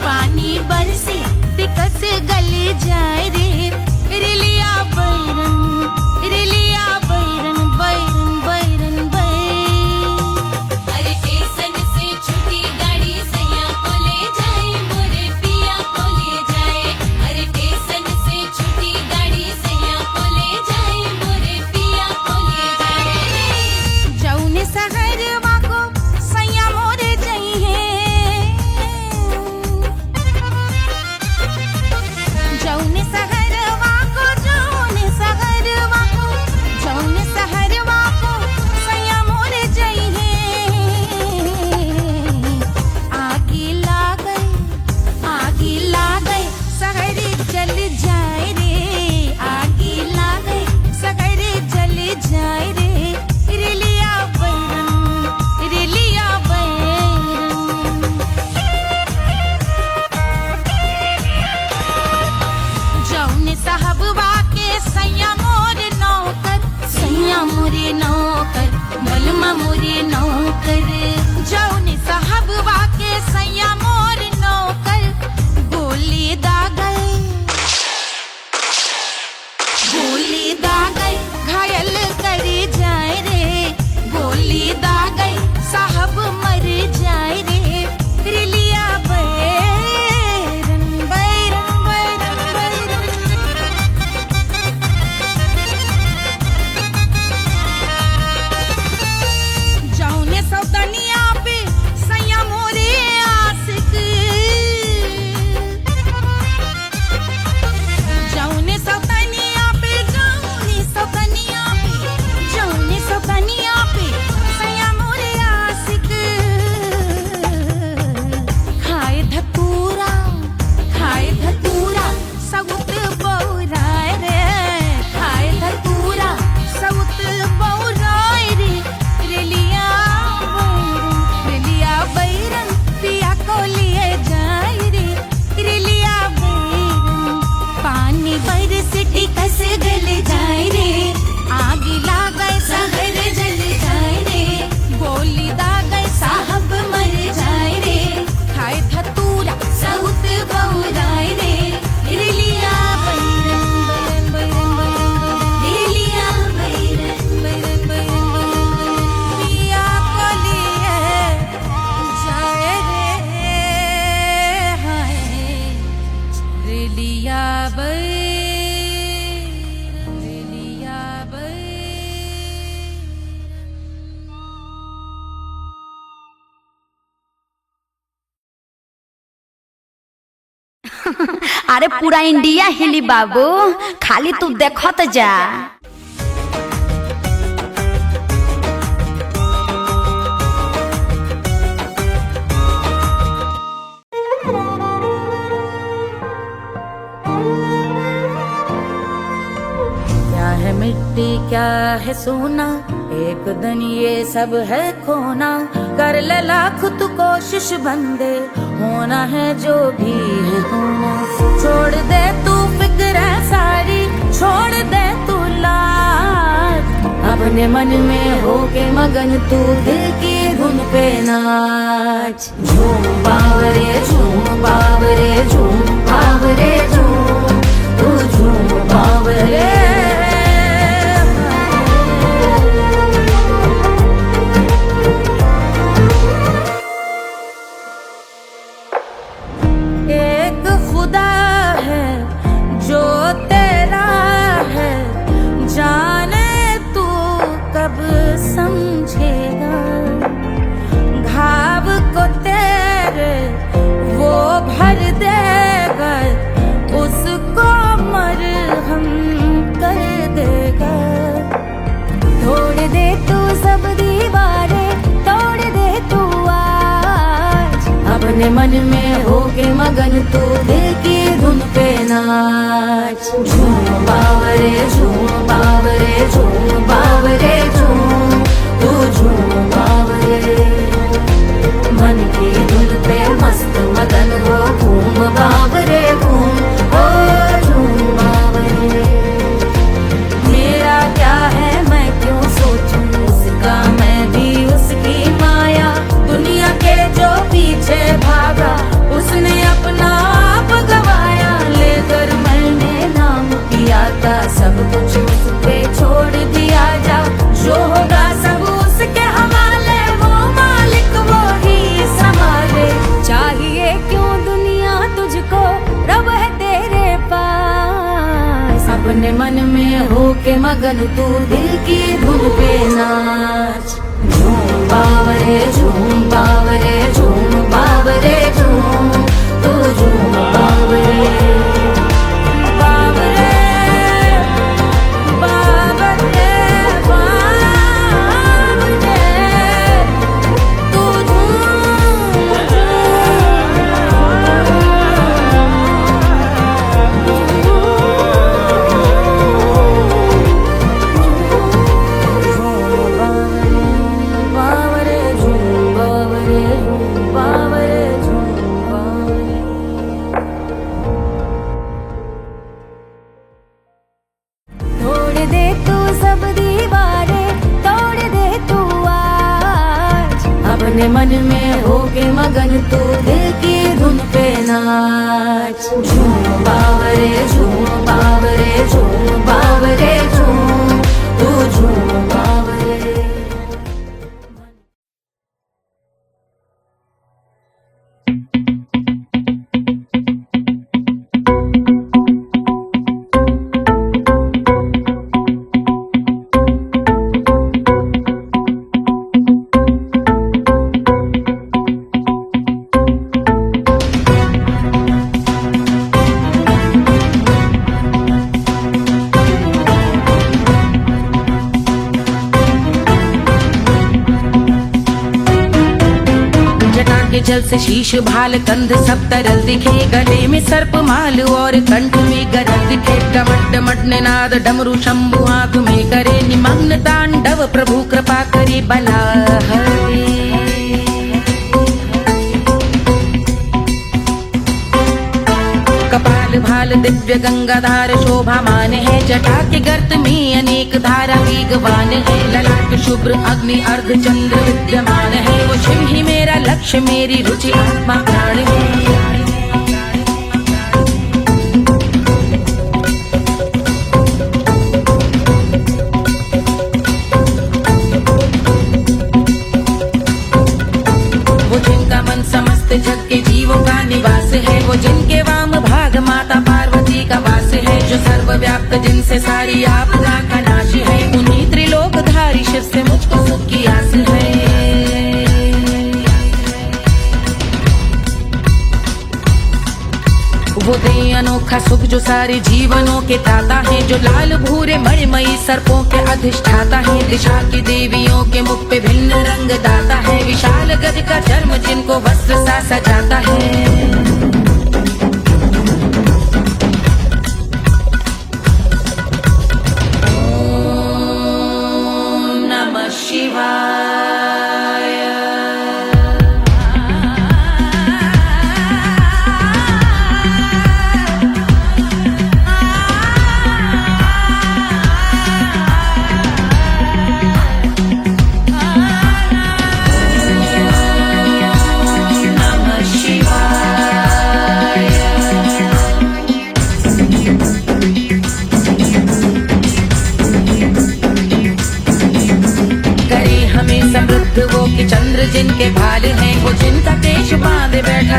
S1: पानी बरसे टिकस गले जाए रे, रिलिया बैरन, रिलिया बैरन, बैरन बैरन बैरन। अरे स्टेशन से छुट्टी गाड़ी सैया को ले जाए, मोरे पिया को ले जाए। अरे स्टेशन से छुट्टी गाड़ी सैया को ले जाए, मोरे पिया को ले जाए। जौने सहरवा को सैया मोरे जई है, जौने सहरवा को, जौने सहरवा को, जौने सहरवा को सैया मोरे जई है। आगे लागै, आगे लागै सहर जल जाए रे, आगे लागै सहर जल जाए रे, रिलिया बैरन, रिलिया बैरन। जौने साहबवा के सैया मोरे नौकर, सैया मोरे नौकर, बलमा मोरे नौकर। जौने साहबवा के सैया मोरे नौकर, गोली दागल, गोली दागल घायल करे जाए रे, गोली दागल साहब मर जाए रे, रिलिया बैरन, बैरन बैरन बैरन। जौने सौतनिया पे सैया मोरे आशिक, जौने सौतनिया पे, जौने सौतनिया पे, जौने सौतनिया पे सैया मोरे आशिक। खाए धतूरा, खाए धतूरा सउत बौराए रे, खाए धतूरा सउत बौराए रे, रिलिया बैरन, रिलिया बैरन पिया को लिए जाए रे, रिलिया बैरन। पानी बरस टिकस गल जाए रे, आग लागै सहर जल जाए रे, गोली दागै साहब मर जाए रे, खाए धतूरा सउत बौराए रे, रिलिया बैरन, बैरन बैरन बैरन, रिलिया बैरन, बैरन बैरन बैरन। पिया को लिए जाए रे, हाय रिलिया बैरन, रिलिया बैरन।
S4: अरे पूरा इंडिया हिली बाबू, खाली तू देखत जा।
S5: भी क्या है सोना, एक दिन ये सब है खोना। कर ले लाख तू कोशिश बंदे, होना है जो भी है होना। छोड़ दे तू फिक्र सारी, छोड़ दे तू लाज, अपने मन में होके मगन तू दिल की धुन पे नाच। झूम बावरे झूम बावरे झूम बावरे झूम, तू झूम बावरे। एक खुदा है जो तेरा है, जाने तू कब समझेगा। घाव को तेरे वो भर देगा, उसको मरहम कर देगा। तोड़ दे तू सब दीवारें, तोड़ दे तू आज, अपने मन में होके मगन तू दिल की धुन पे नाच। झूम बावरे झूम बावरे झूम बावरे झूम, तू झूम बावरे। मन की धुन पे मस्त मगन हो, घूम बावरे घूम, ओ झूम बावरे। मेरा क्या है मैं क्यों सोचूं उसका, मैं भी उसकी माया। दुनिया के जो पीछे भागा, उसने अपना आप गवाया। लेकर मैंने नाम किया था, सब कुछ उस पे छोड़ दिया जा। जो होगा सब उसके हवाले, वो मालिक वो ही संभाले। चाहिए क्यों दुनिया तुझको, रब है तेरे पास। अपने मन में होके मगन तू दिल की धुन पे नाच। झूम बावरे झूम बावरे झूम बावरे झूम, तू झूम बावरे। बावरे बावरे बावरे, तू बावरे झूम बावरे झूम बावरे झूम बावरे। तोड़ दे तू सब दीवारें, तोड़ दे तू आज, अपने मन में होके मगन तू दिल की धुन पे नाच। झूम बावरे झूम बावरे झूम बावरे झूम, तू झूम बावरे। जल से शीश भाल कंध सब तरल दिखे, गले में सर्प माल और कंठ में गरल दिखे। डमट डमट निनाद डमरू शंभु आंख में करे निमग्न तांडव, प्रभु कृपा करे बला हरे। कपाल भाल दिव्य गंगाधार शोभामान है, जटा के गर्त में अनेक धारा वेगवान है। ललाट शुभ्र अग्नि अर्ध चंद्र विद्यमान है, वो शिव ही मेरा लक्ष्य मेरी रुचि आत्मा प्राण है। वो जिनका मन समस्त जग के जीवों का निवास है, वो जिनके वाम भाग माता पार्वती का वास है। जो सर्वव्याप्त जिनसे सारी आपदा का नाश है, उन्हीं त्रिलोकधारी शिव से मुझको सुख की आस है। वो दे अनोखा सुख जो सारे जीवनों के दाता है, जो लाल भूरे मणिमयी सर्पों के अधिष्ठाता है। दिशा की देवियों के मुख पे भिन्न रंग दाता है, विशाल गज का चर्म जिनको वस्त्र सा सजाता है।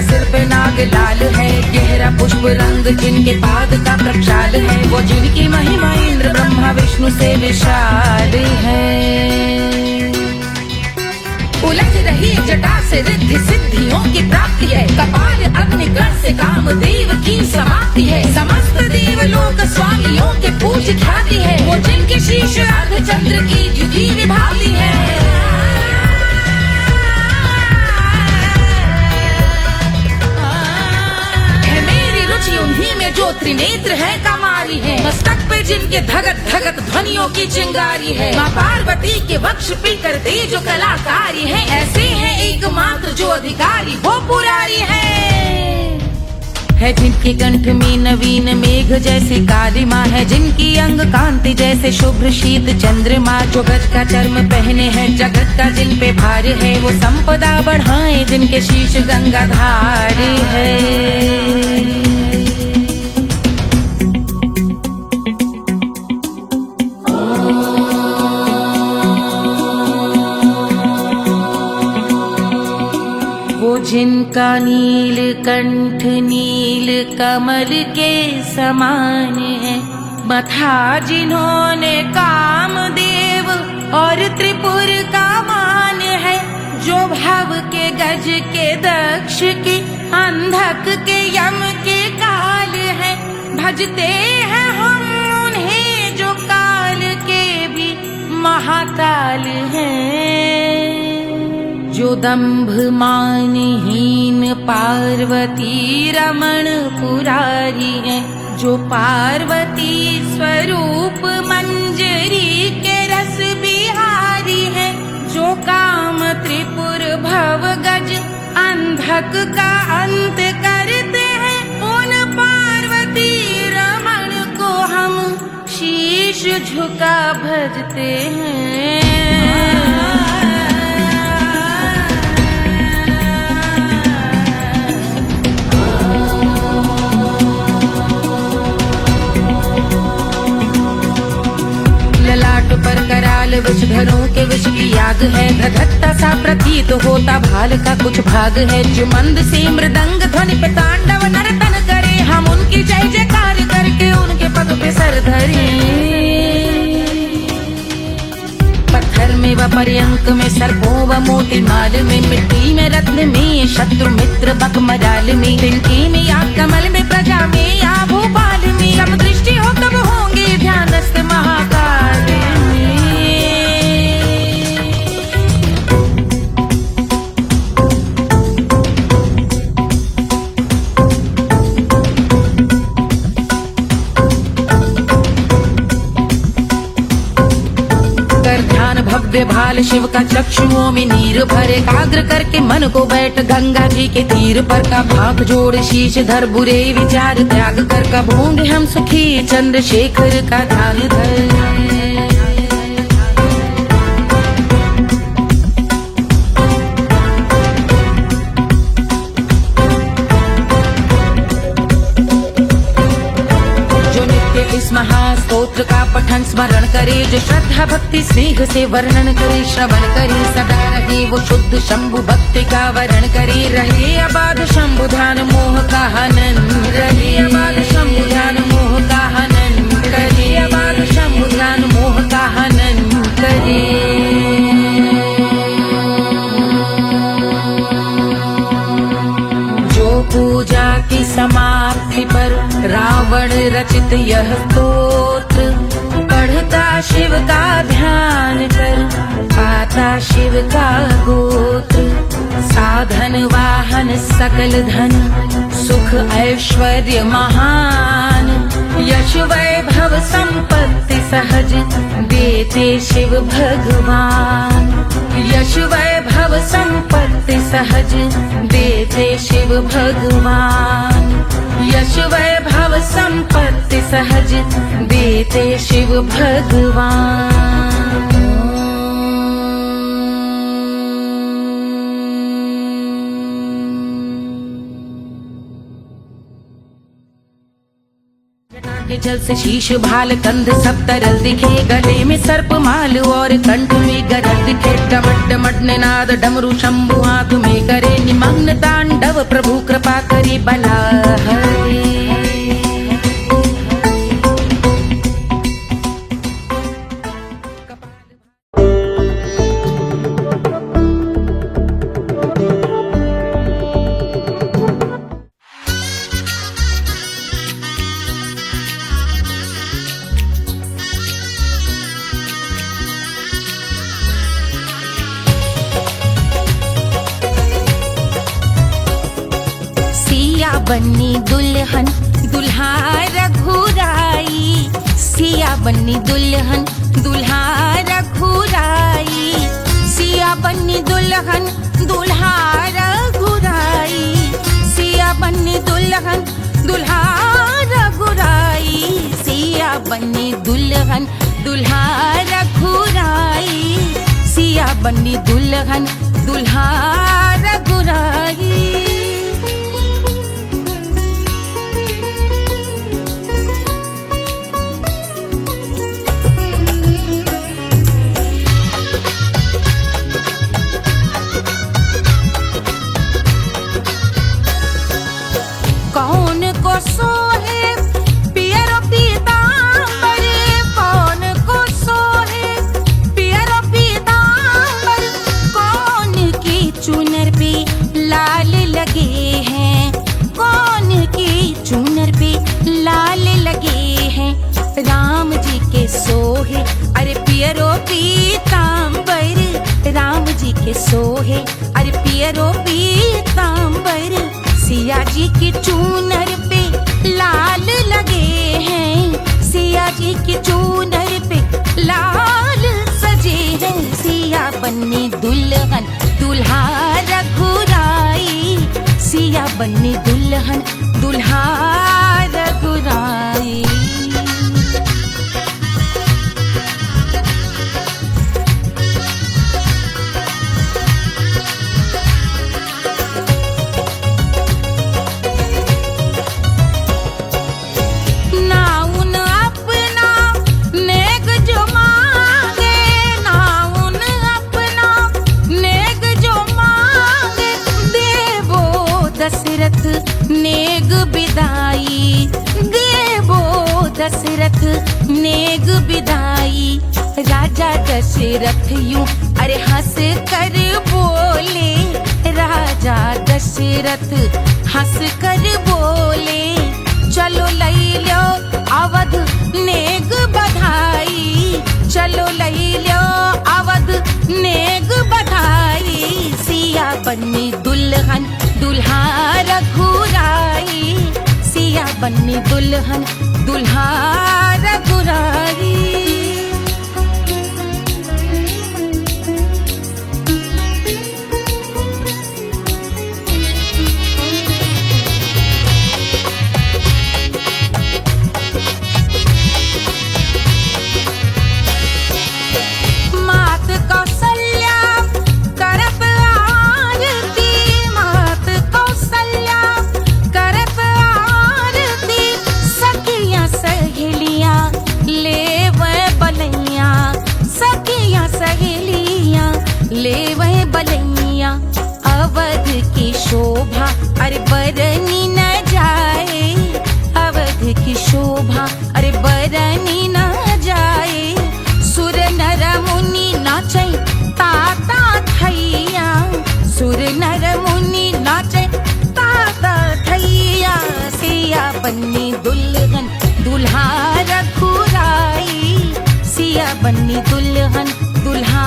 S5: सिर पे नाग लाल है, गहरा पुष्प रंग जिनके पाद का प्रक्षाल है, वो जिनकी महिमा इंद्र ब्रह्मा विष्णु से विशाल है। उलझ रही जटा से रिद्धि सिद्धियों की प्राप्ति है, कपाल अग्निगण से कामदेव की समाप्ति है, समस्त देवलोक स्वामियों के पूज ख्याति है, वो जिनके शीश अर्धचंद्र की द्युति विभाती है। उन्हीं में जो त्रिनेत्र है कमारी है, मस्तक पे जिनके धगत धगत ध्वनियों की चिंगारी है, माँ पार्वती के वक्ष पे करते जो कलाकारी है, ऐसे हैं एकमात्र जो अधिकारी वो पुरारी है जिनके कंठ में नवीन मेघ जैसे कालिमा है, जिनकी अंग कांति जैसे शुभ्र शीत चंद्रमा, जो गज का चर्म पहने हैं जगत का जिन पे भार है, वो संपदा बढ़ाए जिनके शीश गंगाधार है। जिनका नील कंठ नील कमल के समान है, मथा जिन्होंने कामदेव और त्रिपुर का मान है, जो भव के गज के दक्ष के अंधक के यम के काल है, भजते हैं हम उन्हें जो काल के भी महाकाल हैं, जो दंभ मानहीन पार्वती रमण पुरारी है, जो पार्वती स्वरूप मंजरी के रस बिहारी है, जो काम त्रिपुर भव गज अंधक का अंत करते हैं, उन पार्वती रमण को हम शीश झुका भजते हैं। पर कराल विषधरों के विष की याग है, धधकता सा प्रतीत होता भाल का कुछ भाग है, जो मंद से मृदंग ध्वनि पे तांडव नर्तन करे, हम उनकी जय जयकार करके उनके पग पे सर धरे। पत्थर में व पर्यंक में सर्पों व मोती माल में, मिट्टी में रत्न में शत्रु मित्र बकमराल में, तिनके में या कमल में प्रजा में या भोपाल में, सब दृष्टि हो तब होंगे ध्यानस्थ महाकाल में। भव्य भाल शिव का चक्षुओं में नीर भरे, एकाग्र करके मन को बैठ गंगा जी के तीर पर, का भाग जोड़ शीश धर बुरे विचार त्याग कर, कब होंगे हम सुखी चंद्रशेखर का ध्यान धर। इस महास्तोत्र का पठन स्मरण करे, जो श्रद्धा भक्ति स्नेह से वर्णन करे, श्रवण करे सदा रहे वो शुद्ध शंभु भक्ति का वरण करे, रहे अबाध शंभु ध्यान मोह का हनन, रहे अबाध शंभु ध्यान मोह का हनन करे, अबाध शंभु ध्यान मोह का हनन करे। पूजा की समाप्ति पर रावण रचित यह स्तोत्र, पढ़ता शिव का ध्यान कर पाता शिव का गोत्र, साधन वाहन सकल धन सुख ऐश्वर्य महान, यश वैभव संपत्ति सहज देते शिव भगवान, यश वैभव संपत्ति सहज देते शिव भगवान, यश वैभव संपत्ति सहज देते शिव भगवान। के जल से शीश भाल कंध सब तरल दिखे, गले में सर्प माल और कंठ में गरल दिखे, डमट डमट निनाद डमरू शंभु हाथ में करे निमग्न तांडव, प्रभु कृपा करे बला हरे।
S1: सिया बन्नी दुल्हन दुल्हा रघुराई, सिया बन्नी दुल्हन दुल्हा रघुराई, सिया बन्नी दुल्हन दुल्हा रघुराई, सिया बन्नी दुल्हन दुल्हा रघुराई, सिया बन्नी दुल्हन दुल्हा रघुराई, सिया बन्नी दुल्हन दुल्हा रघुराई। कौन को सोहे पियरो पीतांबर, कौन को सोहे पियरो पीतांबर, कौन की चुनर पे लाल लगे हैं, कौन की चुनर पे लाल लगे हैं, राम जी के सोहे अरे पियरो पीतांबर, राम जी के सोहे अरे पियरो पीतांबर, सिया जी की चूनर पे लाल लगे हैं, सिया जी की चूनर पे लाल सजे हैं, सिया बन्नी दुल्हन दुल्हा रघुराई, सिया बन्नी दुल्हन दुल्हा रघुराई। दशरथ नेग बिदाई, देवो दशरथ नेग बिदाई, राजा दशरथ यूं अरे हंस कर बोले, राजा दशरथ हंस कर बोले, चलो लई लो अवध नेग बधाई, चलो लई लो अवध नेग बधाई, सिया बन्नी दुल्हन दुल्हा रघुराई, सिया बन्नी दुल्हन दुल्हा रघुराई। मात कौशल्या करत आरती, मात कौशल्या करत आरती, सखियां सहेलियां लेवे बलैया, सखियां सहेलियां लेवे बलैया, अवध की शोभा अरे बरनी न जाए, अवध की शोभा अरे बरनी न जाए, सुर नर मुनि नाचे ताता थैया, सुर नर मुनि नाचे ताता थैया, सिया बन्नी दुल्हन दुल्हा रघुराई, सिया बन्नी दुल्हन दुल्हा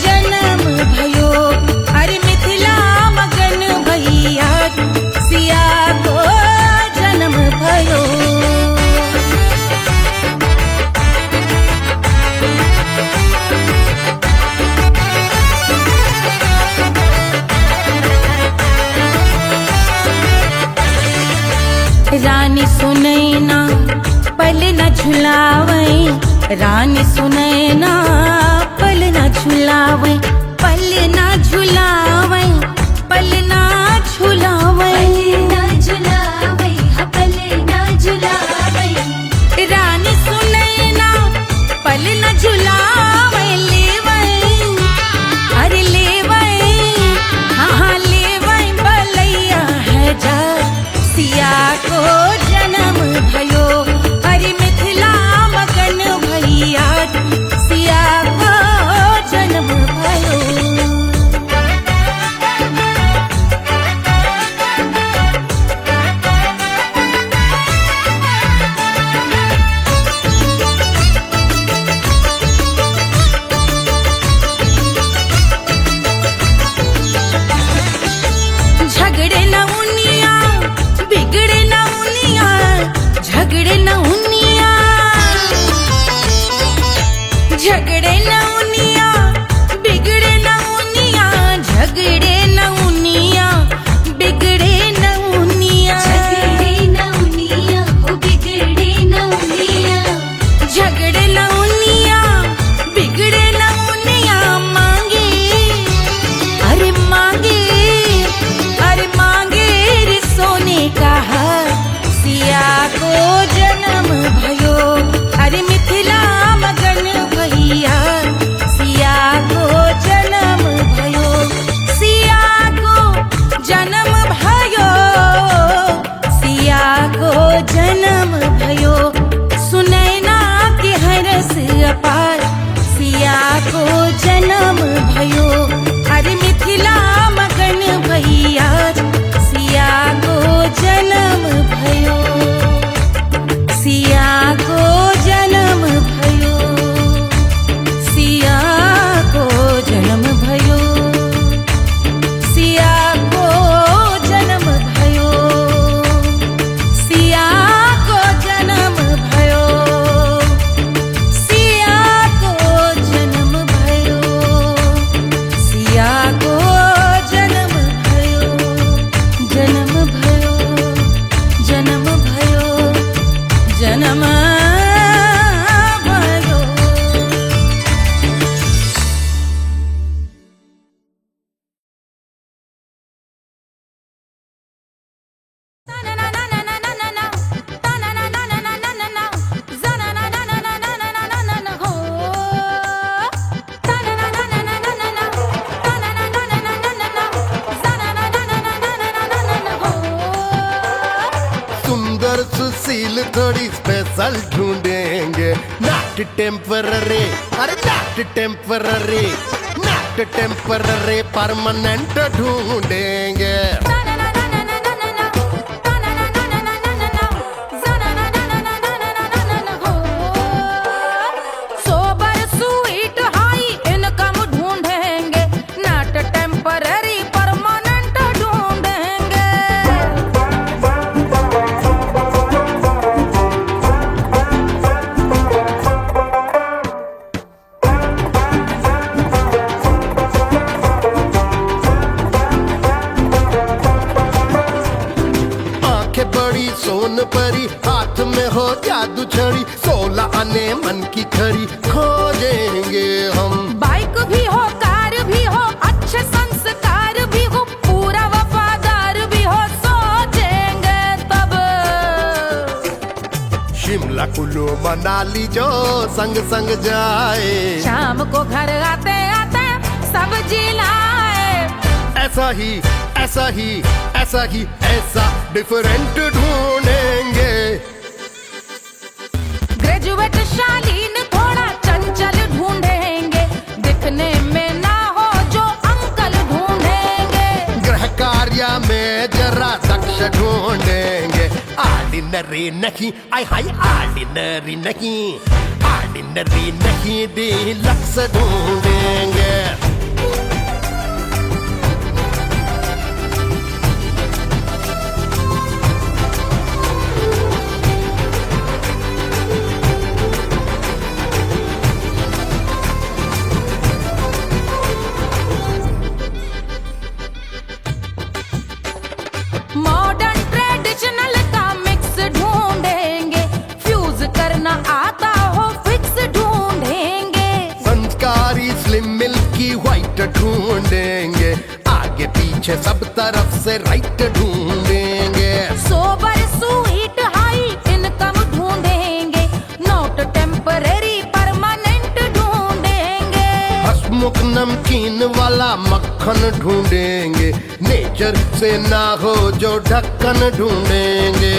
S5: जन्म भयो अरे मिथिला मगन भैया सिया को जन्म भयो रानी सुनैना पल न झुलावे रानी सुनैना पल न झुलावे पल न झुलावे पल न झुलावे रानी सुनैना पल न झुलावे लेवे अरे लेवे हाँ लेवे बलैया है जा सिया को जन्म भयो अरे मिथिला मगन भैया सिया को जन्म भयो झगड़े न उनिया बिगड़े न उनिया झगड़े न उनिया झगड़े न उनिया बिगड़े न उनिया झगड़े न उनिया बिगड़े न उनिया झगड़े न उनिया बिगड़े न उनिया मांगे अरे मांगे अरे मांगे रे सोने का हार सिया को जन्म भयो अरे मिथिला मगन भैया सिया को जन्म भयो सिया को जन्म भयो सिया को जन्म भयो सुनैना के हरस अपार सिया को जन्म भयो अरे मिथिला मगन भैया सिया को जन्म भयो सिया को जन्म भयो सिया को जन्म भयो सिया को जन्म भयो सिया को जन्म भयो सिया को जन्म भयो सिया को जन्म भयो जन्म भयो जन्म भयो जन्म भयो
S6: सुंदर सुशील थोड़ी स्पेशल ढूंढेंगे नॉट टेम्पररी अरे not temporary not temporary permanent ढूंढेंगे
S5: सोबर स्वीट हाई इनकम ढूंढेंगे नॉट टेम्पररी परमानेंट ढूंढेंगे
S6: आंखें बड़ी सोन परी हाथ में हो जादू छड़ी 16 आने मन की खरी खोजेंगे हम
S5: बाइक भी हो कार भी हो अच्छे संस्कार भी हो पूरा वफादार भी हो सोचेंगे तब
S6: शिमला कुल्लू मनाली जो संग संग जाए
S5: शाम को घर आते आते सब्जी लाए
S6: ऐसा ही ऐसा ही ऐसा ही ऐसा डिफरेंट ढूंढेंगे
S5: ग्रेजुएट शालीन थोड़ा चंचल ढूंढेंगे दिखने में ना हो जो अंकल ढूंढेंगे
S6: गृह कार्य में जरा दक्ष ढूंढेंगे ऑर्डिनरी नहीं आई हाई ऑर्डिनरी नहीं ऑर्डिनरी नहीं डीलक्स ढूंढेंगे ढूंढेंगे, आगे पीछे सब तरफ से राइट ढूंढेंगे।
S5: सोबर स्वीट हाई इनकम ढूंढेंगे, नोट टेम्परेरी परमानेंट ढूंढेंगे।
S6: हंसमुख नमकीन वाला मक्खन ढूंढेंगे, नेचर से ना हो जो ढक्कन ढूंढेंगे।